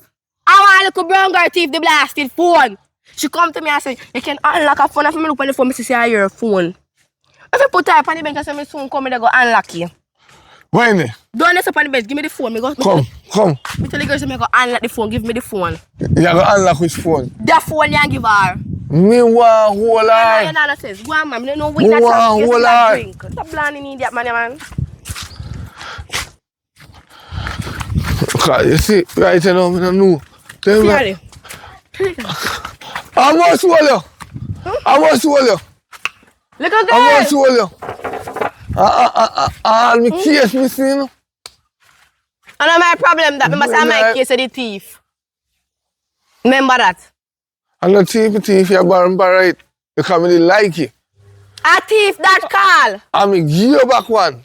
I want little brown girl thief the blasted phone. She come to me and say, you can unlock a phone. If me look on the phone, me say, your phone. If you put her on the bench, I say, me soon come, me go unlock you. When? Don't let up on the bench, give me the phone. Me Come. Me tell the girl, say, me go unlock the phone, give me the phone. You go unlock which phone? The phone you give her. Me want whole eye. You know, says, go on, man. Me don't know we not talk. You still drink. Stop blinding idiot, man. You see, right now, I don't know. Really? I must swallow. I must swallow. Little girl. I must swallow. Me case me see, you know. And my problem that me must have my case of the thief. Remember that. I'm not thief, you're borrow it. Because I didn't like it. A thief that call. And me give you back one.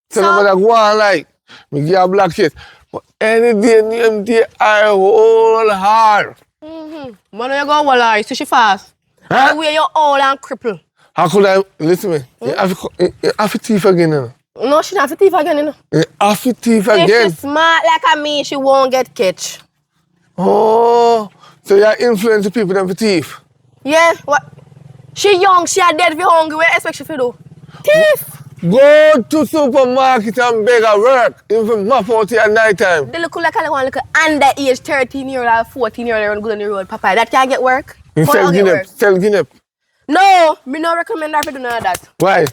Tell me that go on like. Me give you a black case. But any day, name day, I hold hard. When you go hold her, so she fast. Huh? The way you old and cripple. How could I, listen to me, you have to thief again, you know. No, she not a thief again, you know. You have to thief If again. she's smart like me, she won't get catch. Oh, so you influence the people them for thief. Yeah, what? She young, she are dead, if you hungry, what expect she to do? Thief! Go to supermarket and beg a work. If you map out here at night time. They look like one look underage 13-year-old, 14-year-old go on the road, Papa. That can't get work. You sell Guinea. No, me no recommend her to do none of that. Why?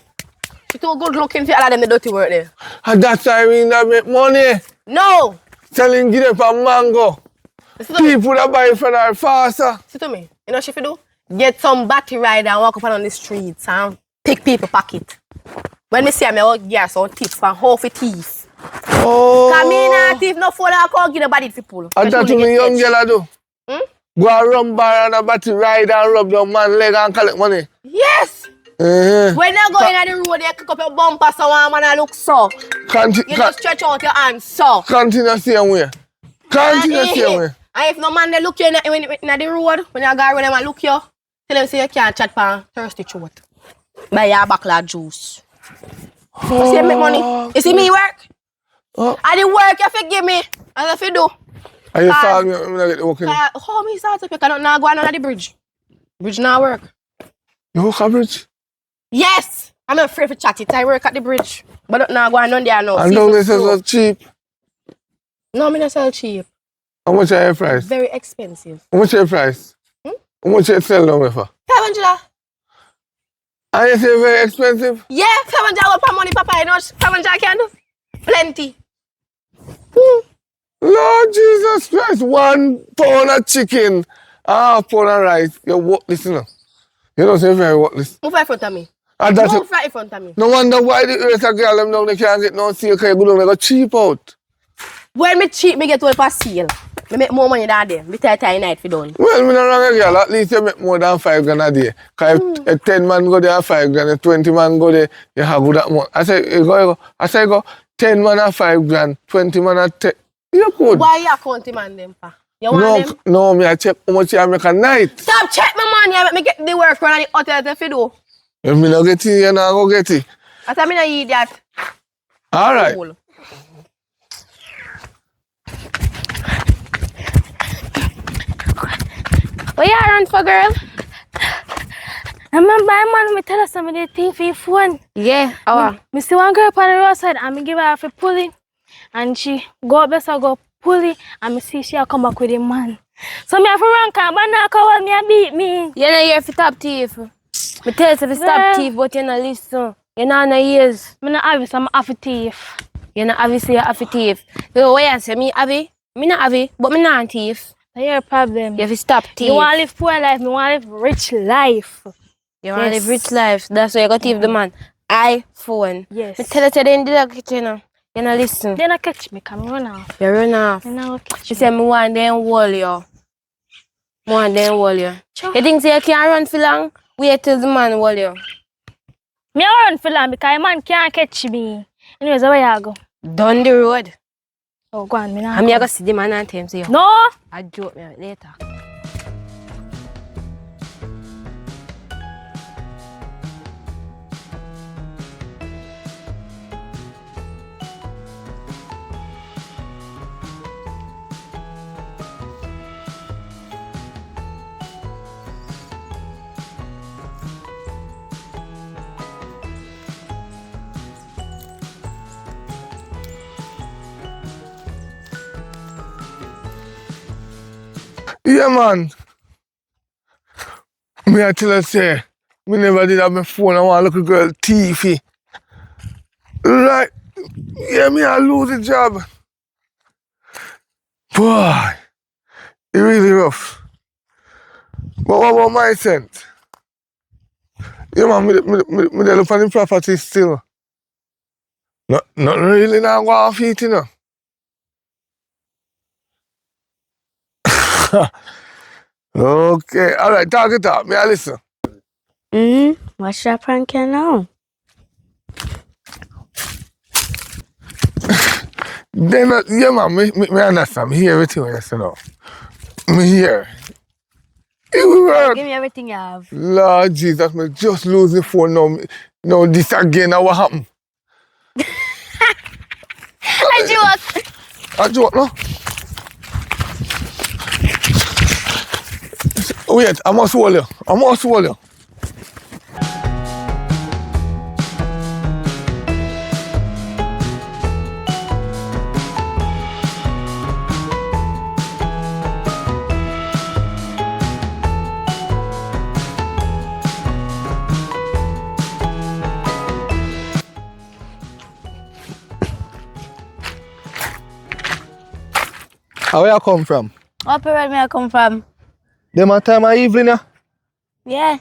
She too good looking for all of them the dirty work there. And that's why we not make money. No! Selling Guinea and mango. People that buy from her faster. See to me, you know what she do? Get some battery rider and walk up on the streets and pick people pocket. When me see her, I will get some tips from half a thief. Oh. Because me not thief, no phone I can't give the body to people. And that's what me young girl do. Go and run bar and a battery ride and rub down man leg and collect money. Yes! When you go in the road, you kick up your bumper so one man look so. You just stretch out your hands so. Continue same way. Continue same way. And if no man they look you in the road, when you go around them and look you, tell them say you can't chat for thirsty throat. Buy your backlash juice. You see me make money? You see me work? And the work you forgive me. As if you do. And you saw me, I'm not get working. How me start up? You cannot now go on the bridge. Bridge now work. You work at bridge? Yes! I'm not afraid to chat it. I work at the bridge. But not going on there now. And don't they sell so cheap? No, I don't sell cheap. How much are your price? Very expensive. How much are your price? How much you sell them for? $500. And you say very expensive? Yeah, $500 per money, Papa. You know what $500 can do? Plenty. Lord Jesus Christ, 1 pound of chicken, half pound of rice. You're worthless, you know. You don't say very worthless. Move right in front of me. And that's Move right in front of me. no wonder why the rest of girl them down they can't get no sale because you go down they go cheap out. When me cheap, me get one per sale. Me make more money than them. Me tie night for done. Well, me not wrong girl, at least you make more than 5 grand a day. Because if 10 man go there 5 grand, if 20 man go there, you have good that much. I say go 10 man at 5 grand, 20 man at 10. You good. Why you counting man them for? You want them? No, me I check how much you make a night. Stop check my money. Make me get the work run at the hotel if you do. If me not get it, you not go get it. I said me not eat that. All right. Cool. What you run for, girl? I remember my man me tell us some of the thing for your phone. Yeah, Me see one girl on the roadside and me give her for pulling. And she go up there, so go pull it, and me see she a come back with a man. So me have to run car, but now call me and beat me. you're not here for stop thief. Me tell you to stop thief, but you're not listen. You're not on the ears. Me not have it, so I'm half a thief. You're not obviously a thief. So what you say, me have it? Me not have it, but me not a thief. That's your problem. You have to stop thief. You want to live poor life, me want to live rich life. You want to live rich life. That's why you got to thief the man. iPhone. Yes. Me tell you to then do that, you know. You not listen. They not catch me, come run off. You run off. They not catch She me. said, me want them wall you. Me want them wall you. Sure. You think say you can't run for long? Wait till the man wall you. Me a run for long because man can't catch me. Anyways, where you go? Down the road. Oh, go on, me not I'm go. going to see the man and tell him, say, No! I joke me later. Yeah, man. Me I tell her say, me never did have my phone. I want a little girl thiefy. Right. Yeah, me I lose the job. Boy, it really rough. But what about my scent? Yeah, man, me dey look for the property still. Not really now go off it, you know. Okay, all right, talk it up. Me I listen. What's your prank now? Then, yeah, man, me understand. Me hear everything what you say now. Me hear. It will work. Give me everything you have. Lord Jesus, me just lose the phone now. Now this again, now what happened? I joke. A joke, no? Wait, I must hold you. I must hold you. Where you come from? What period may I come from? Them a time of evening, yeah? Yeah.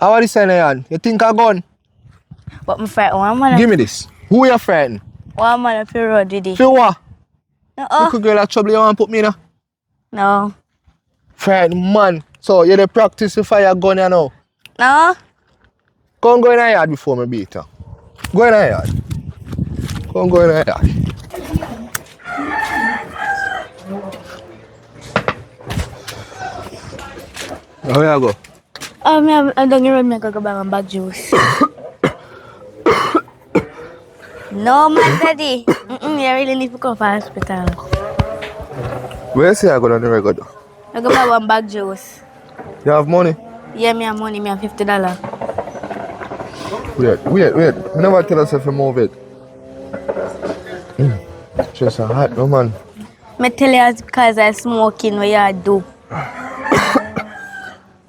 How are this in hand? You think I gone? But my friend, one man. Give me this. Who your friend? One man up the road, did he? For what? No. Little girl a trouble you want to put me in? No. Friend, man. So you dey practice the fire gun you know? No. Come go in the yard before me beat her. Go in the yard. Come go in the yard. Where you go? I'm done your road, I go buy my bag juice. No, my daddy. You really need to go for hospital. Where you say I go down the regular? I go buy one bag juice. You have money? Yeah, me have money, me have $50. Wait. You never tell us if you move it. Just a hot no man. Me tell you it's because I smoking what you do.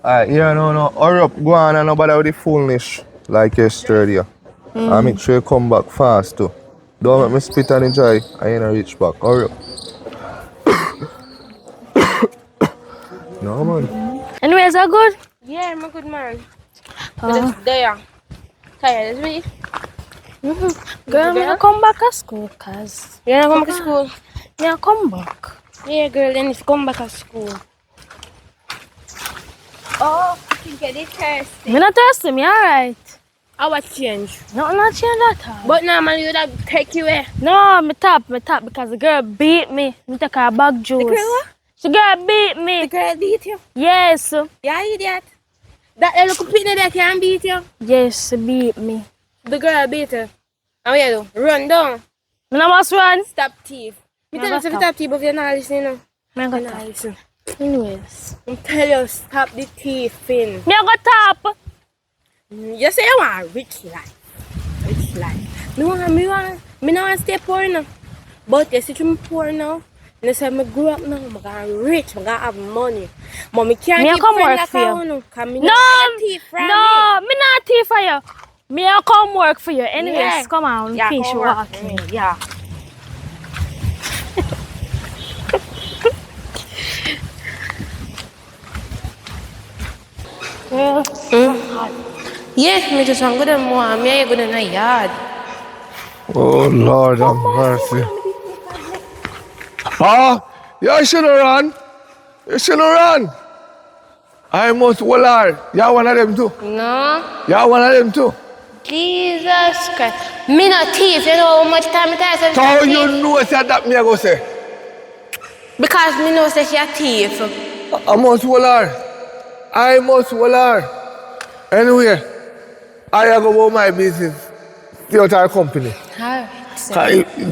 Alright, yeah, no. Hurry up, go on and nobody with the foolish like yesterday. And make sure you come back fast too. Don't make me spit and enjoy. I ain't reach back. Hurry up. No man. Anyways, are good? Yeah, I'm a good man. But it's there. Tired, is me? Girl, I'm gonna come back to school, cause You're not going back to school? yeah, come back. Yeah, girl, then if you come back to school. Oh, I think you're thirsty. Me not thirsty, me alright. I will change. Nothing not change at all. But now, man, you would have take you away. No, me tap because the girl beat me. Me take her bag juice. The girl what? The girl beat me. The girl beat you? Yes. Yeah, idiot. That little pitney that can beat you. Yes, she beat me. The girl beat you. And what you do? Run down. Me no must run. Stop thief. Me Never tell you to stop. stop thief, but you're not listening. No. Me You're go not tap. listening. Anyways. I tell you, stop the thieving. Me go tap. You say you want a rich life. Rich life. Me no want to stay poor now. But you see me poor now. And you say me grow up now, I'm gonna rich, I'm gonna have money. But me can't Me keep come friend work like for you. I want to. Me No, not thief from no, me not thief for you. Me a come work for you. Anyways, Yeah. come on, Yeah, finish come work for walking. me. Yeah. Yeah, me just want to go to more. Me I go to the yard. Oh Lord have mercy. You shouldn't run. You shouldn't run. I must hold her. You're one of them too. No. You're one of them too. Jesus Christ. Me not thief. You know how much time it takes? So how you know that me I go say? Because me know say she a thief. I must hold her. I must hold her. Anyway, I go about my business. Stay out our company. Alright.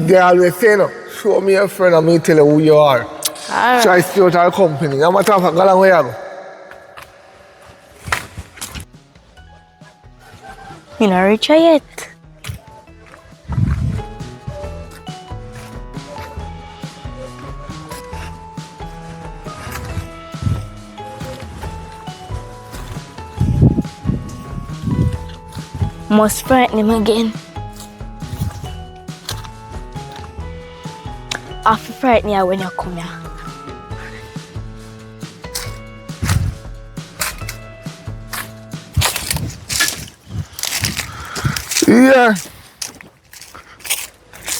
They always say no. Show me a friend and me tell you who you are. Alright. Try to stay out our company. I'm a talk about where you go. You not rich yet. Must frighten him again. I feel frighten you when you come here.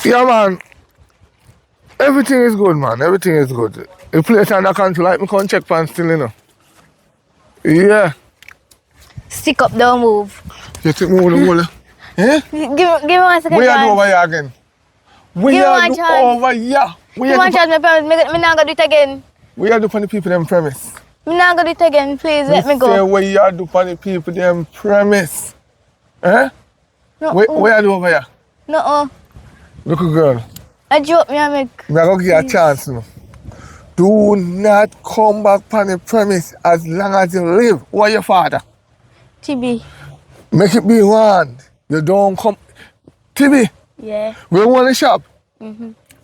Yeah, man. Everything is good, man. Everything is good. The place under control, like me come check pan still, you know. Yeah. Stick up, don't move. You take me over the wall. Eh? Give me 1 second. We are over here again. We Give me are one chance. over here. We Give me are 1 chance, me promise. Me not gonna do it again. we are for the people them premise. Me not gonna do it again. Please let me Say go. what you are do for the people them premise. Eh? No, Where are you over here? no. Look a girl. I joke me and make. I'm gonna give you a chance now. Do not come back on the premise as long as you live. Who are your father? TB. Make it be one. You don't come. TB, Yeah. we want to shop.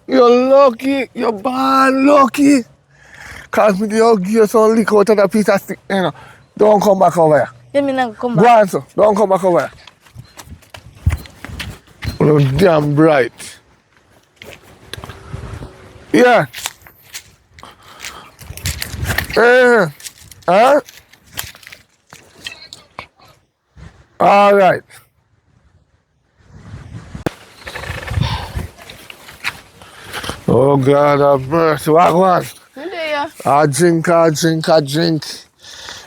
You're lucky. You're born lucky. Cause me the give you some liquor out of that piece of stick. You know. Don't come back over here. Let me not come Go back. on, sir. Don't come back over here. You're damn bright. Yeah. Huh? All right. Oh God have mercy. What one? I drink.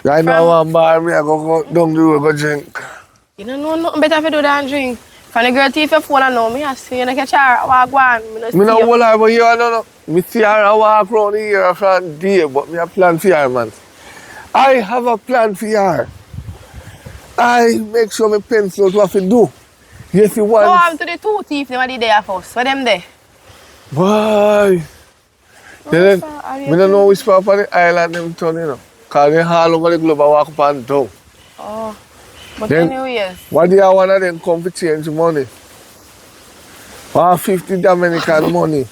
Right now I'm bar me, I go down the road go drink. You don't know nothing better to do than drink. Can the girl thief your phone and know me? I see you catch her. Walk on. Me no hold her, but you don't know. Me see her and walk around here after a day, but me a plan for her, man. I have a plan for her. I make sure my pencil what to do. You see So once. what happened to the two thieves them the day first? Where them there? Why? Then, me don't know which part of the island them turn, you know. Because they all over the globe and walk up and down. Oh. But Then, anyways. what do you want of them come to change money? 150 Dominican money.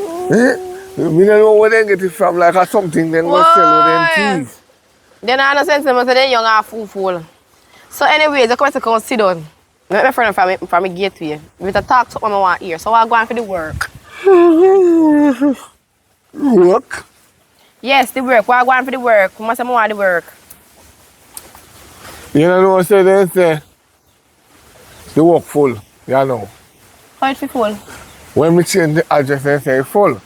Eh? We don't know where they get it from, like something then go sell with them thieves. Then I understand them say they young and fool. So anyways, I come to come sit down. Let my friend from me gateway. We to talk something I want here. So I go on for the work. Work? Yes, the work. Why go on for the work? We must have more of the work. You know what they say? The work full, you know. How it feel full? When me change the address, they say full.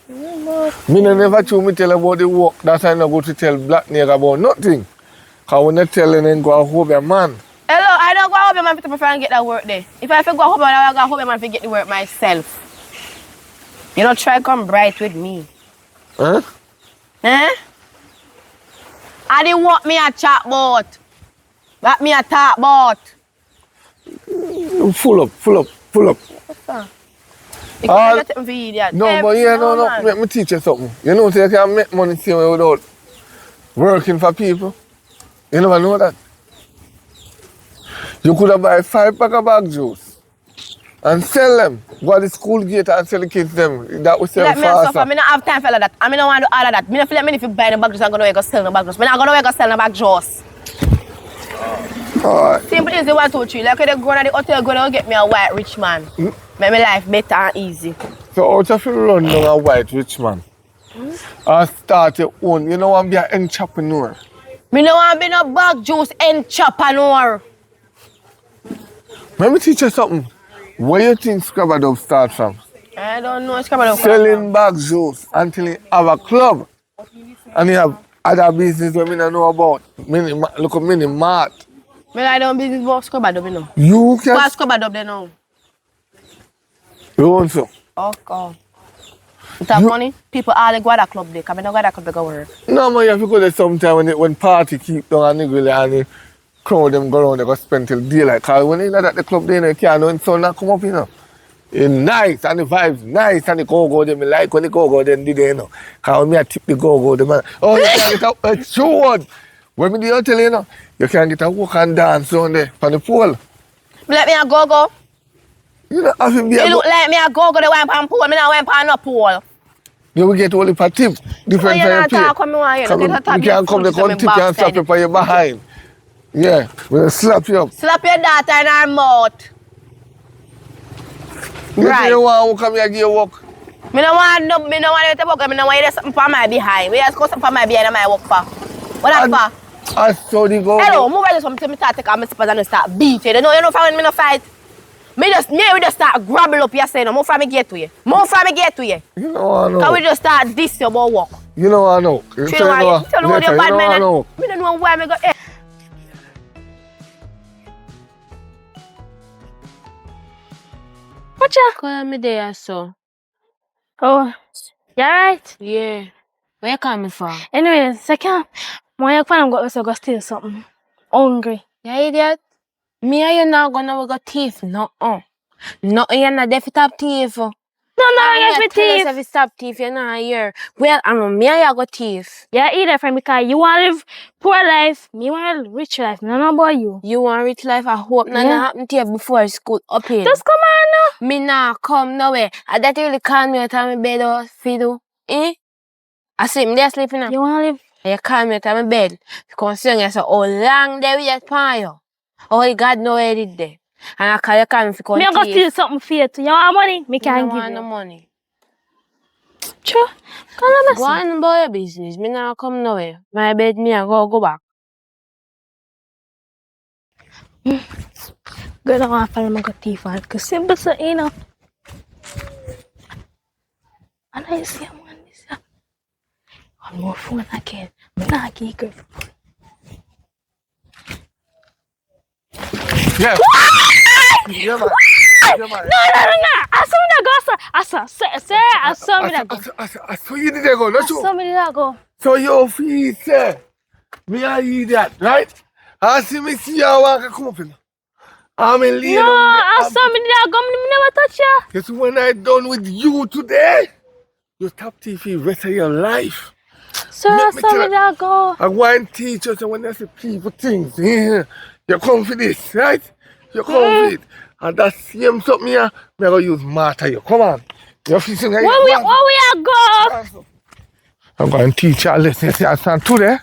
Me no never true me tell about the work. That's why I no go to tell black nigga about nothing. Because when they tell them, then go home your man. Hello, I don't go home your man to prefer and get that work there. If I go home, I go home your man to get the work myself. You don't try to come bright with me. Huh? Eh? I didn't want me a chat about. That me a talk about. Full up. You can't get it for idiot. No, but yeah, no. Let me teach you something. You know, so you can make money same way without working for people. You never know that. You could have buy 5 pack of bag juice and sell them. Go to the school gate and sell the kids them. That will sell Let me faster. suffer. I don't have time for all of that. I don't want to do all of that. I don't feel like if you buy the bag juice, I'm going to go sell the bag juice. I'm not going to go sell the bag juice. Alright. Simple as the 1, 2, 3. Like when they go to the hotel, going to get me a white rich man. Make my life better and easy. So out of you run down a white rich man and start your own, you know I'm be an entrepreneur. Me no want to be no bag juice entrepreneur. Let me teach you something. Where you think Scrabble Dub start from? I don't know. It's coming up. Selling bag juice until you have a club. And you have other business that I don't know about. Look at mini mart. I don't business about Scrabble Dub, you know. You can... What's Scrabble Dub, they know? You want so? Okay. You have money? People all they go to that club there. Because I don't go to that club to go work. No, man, you have to go there sometime when party keep down and nigga and the crowd them go around, they go spend till daylight. Because when you're not at the club there, you can't know when sun not come up, you know. It's nice and the vibes nice and the go-go them, I like when the go-go them did there, you know. Because when me I tip the go-go them, oh, you can get a true one. When me do tell you, you know, you can get a walk and dance on there, on the pole. Let me a go-go. You don't have to be You look like me a go-go, they went on pole. Me not went on no pole. You will get only for tip. Different you're not from your talking, me want you. pay. Get a tap You can come the your foot, tip and slap you for your behind. Yeah, we'll slap you up. Slap your daughter in her mouth. Right. You want to come here and give you work? Me no want you to work. Me no want you to do something for my behind. We just go something for my behind and my work for. What that for? I saw the go. Hello, move on something. Me start take off my slippers and start beat you. You know for when me no fight. We just start grabble up yourself. No, move from me get to you. Move from me get to you. You know I know. Can we just start this about work? You know I know. You Tell me what you're bad man. I know. Me don't know why me go. What ya? Call me there, so. Oh, you alright? Yeah. Where you coming from? Anyways, second, my friend got us to go steal something. Hungry. You idiot? Me and you not gonna go thief. No. No, you're not the top thief. No, you me thief. If you stop thief, you're not here. Well, I know me and you go thief. Yeah, either friend because you want to live poor life, me want to live rich life. No, no about you. You want rich life, I hope nothing happen to you before school up here. Just come on now. Me nah come nowhere. And that really call me out of my bed or fiddle. Eh? I see me there sleeping now. You want to live? You call me out of my bed. Concern you say, how long they will get upon you? Oh, God know where it is there. And I call me for come Me go steal something for you too. You want money? Me can't give you. I don't want no money. Sure. Come on, Go on about your business. Me nah come nowhere. My bed, me I go back. Good na nga pala mag-tifan. Kasi simple sa ina. Ano yung siya mo? Ano siya? One more phone again. Managi, girl. Yeah. Yeah, man. Yeah, man. No. I saw me that go, sir. I saw me that go. I saw you did that go, not I you. saw me that go. So you feel, say, me and you that, right? I see me see you walk come up in. I'm in lane. No, I saw me that go. Me never touch you. Because when I done with you today, you stop TV rest of your life. Sir, I Make me saw tell me you. that go. I want to teach us when I see people things. Yeah. You come for this, right? You come for it. And that same something here, me going to use matter you. Come on. You feel saying, Where we are go? I'm going to teach you a lesson. See, I stand today.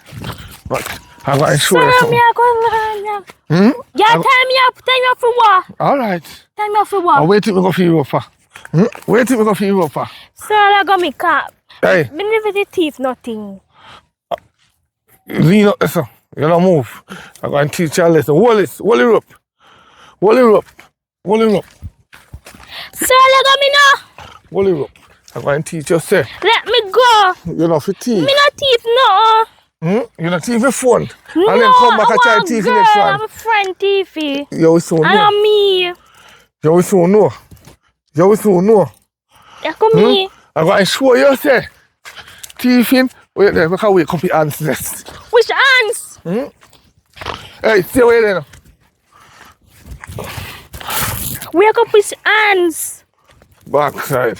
But I'm going to show you Sir, me something. are going. Yeah, I'm- time me up for what? All right. Time me up for I'll what? wait till we go for Europa. Wait till we go for Europa. Sir, I got me cap. Hey, Me never the thief nothing. lean up there, sir. You don't move. I'm going to teach you a lesson. Hold it. Hold it up. Hold it up. Hold it up. Sir, let go me now. Hold it up. I'm going to teach you, sir. Let me go. You're not for thief. Me not thief no. You're not thief your phone. No, And then come back I and try want thief girl. next I'm one. a friend thiefy. You will soon And know. I'm me. You will soon know. You will soon know. Yeah, come me. I'm going to show you, sir. Thiefing. Wait there. Look how we copy hands this. Which hands? Hey, stay away there now. Wake up with hands. Backside.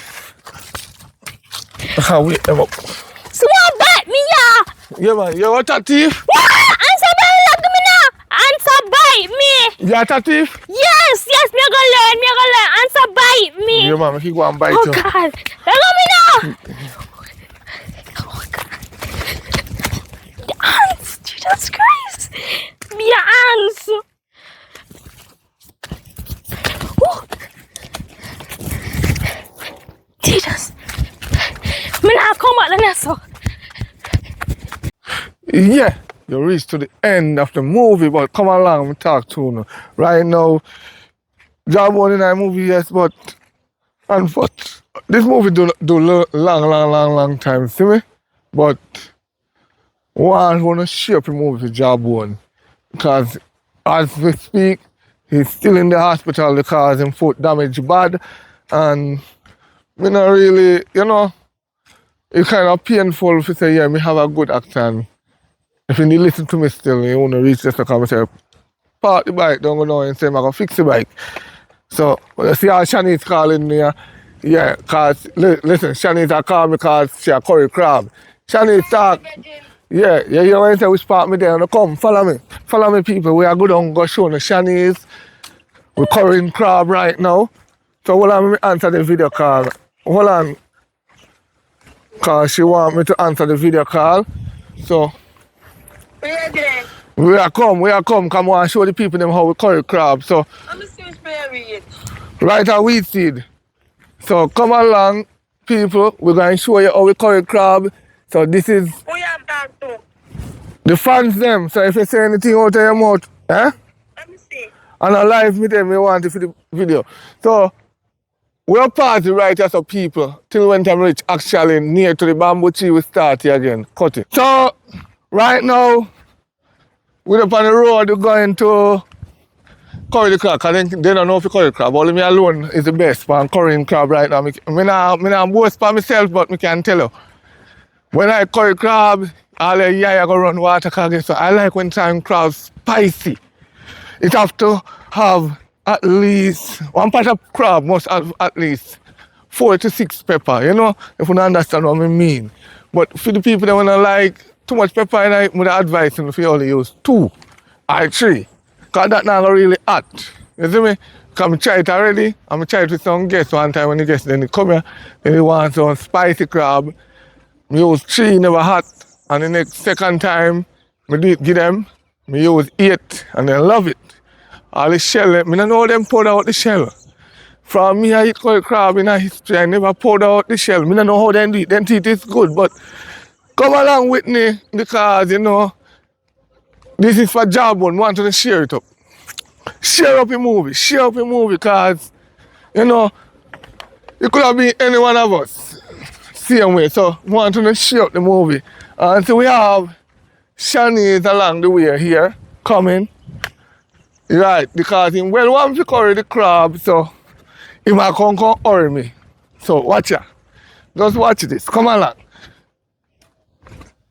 Look how we them up. So what bite me yeah? Yeah, man. You want a thief? Answer me now. Answer bite me. You want a thief? Yes, me gonna learn. Answer bite me. Yeah, man. He go and bite Oh you. God. Let go me now. Oh God. The hands. Jesus Christ. Me hands. Oh. Jesus. Me not come out the nest. So. Yeah. You reach to the end of the movie, but come along and talk to you. Right now, job one in that movie, yes, but this movie do long time, see me? But one wanna shape the movie for job one. Because as we speak, he's still in the hospital because his foot damaged bad, and me not really, it's kind of painful to say, yeah, me have a good accent. If you need to listen to me still, you want to reach this and say, park the bike, don't go now and say, I'm going to fix the bike. So, when you see how Shanice calling me, yeah, because, listen, Shanice called me because she a curry crab. Shanice talk, yeah, you want to say which part me there, and come, follow me people, we are good on go show the Shanice, we're currying crab right now. So, hold on, me answer the video call. Hold on, because she want me to answer the video call. So, we are come, come on, show the people them how we curry crab. So, right a wheat seed. So, come along, people, we're going to show you how we curry crab. So, this is the fans them. So, if you say anything out of your mouth, and I live with them, we want it for the video. So, we're party right as a people till when time reach actually near to the bamboo tree, we start here again, cut it. So, right now, we're up on the road, we're going to curry the crab, because they don't know if you curry crab. Only me alone is the best for currying crab right now. I not boast for myself, but I can tell you. When I curry crab, all the yaya go run water again. So I like when time crab spicy. It have to have at least, one pot of crab must have at least 4 to 6 pepper, if you don't understand what I mean. But for the people that want to like too much pepper, I would advise them if you only use 2 or 3. Because that's not really hot. You see me? Because I tried it already. I tried it with some guests one time when the guests then they come here, then they want some spicy crab. I use 3, never hot. And the next second time, I give them, I use 8 and they love it. All the shell, I don't know how them pour out the shell. From me, I eat curry crab in a history, I never poured out the shell. I don't know how they do it. Them teeth is good, but come along with me because, this is for job one. Want to share it up. Share up your movie because, it could have been any one of us. Same way. So, want to share up the movie. And so we have Shanice along the way here, coming. Right, because him well want to curry the crab, so he might come hurry me. So watch ya. Just watch this. Come along.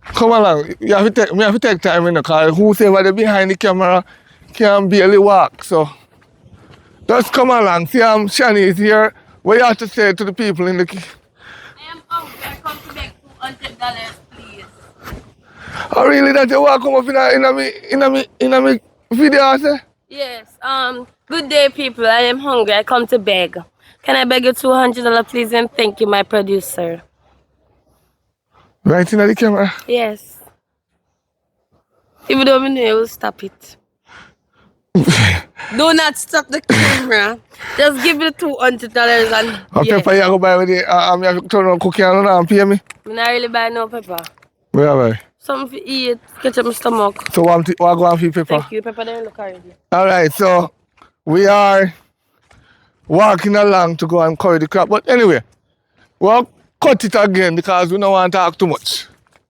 Come along. You have to take time in the car. Whosoever they behind the camera can barely walk. So just come along. See Shani is here. What you have to say to the people in the I am hungry. I come to make $200, please. Oh really that you want to come up in a me video I say? Yes. Good day, people. I am hungry. I come to beg. Can I beg you $200, please, and thank you, my producer. Right in the camera. Yes. Even though I know you will stop it. Do not stop the camera. Just give me the $200 and A yes. pepper you go buy with the you have to turn on cookie and pay me? I'm not really buy no pepper. Where buy? Something to eat, catch up my stomach. So what go on for pepper? Thank you. Pepper don't look already. Alright, so we are walking along to go and curry the crab. But anyway, we'll cut it again because we don't want to talk too much.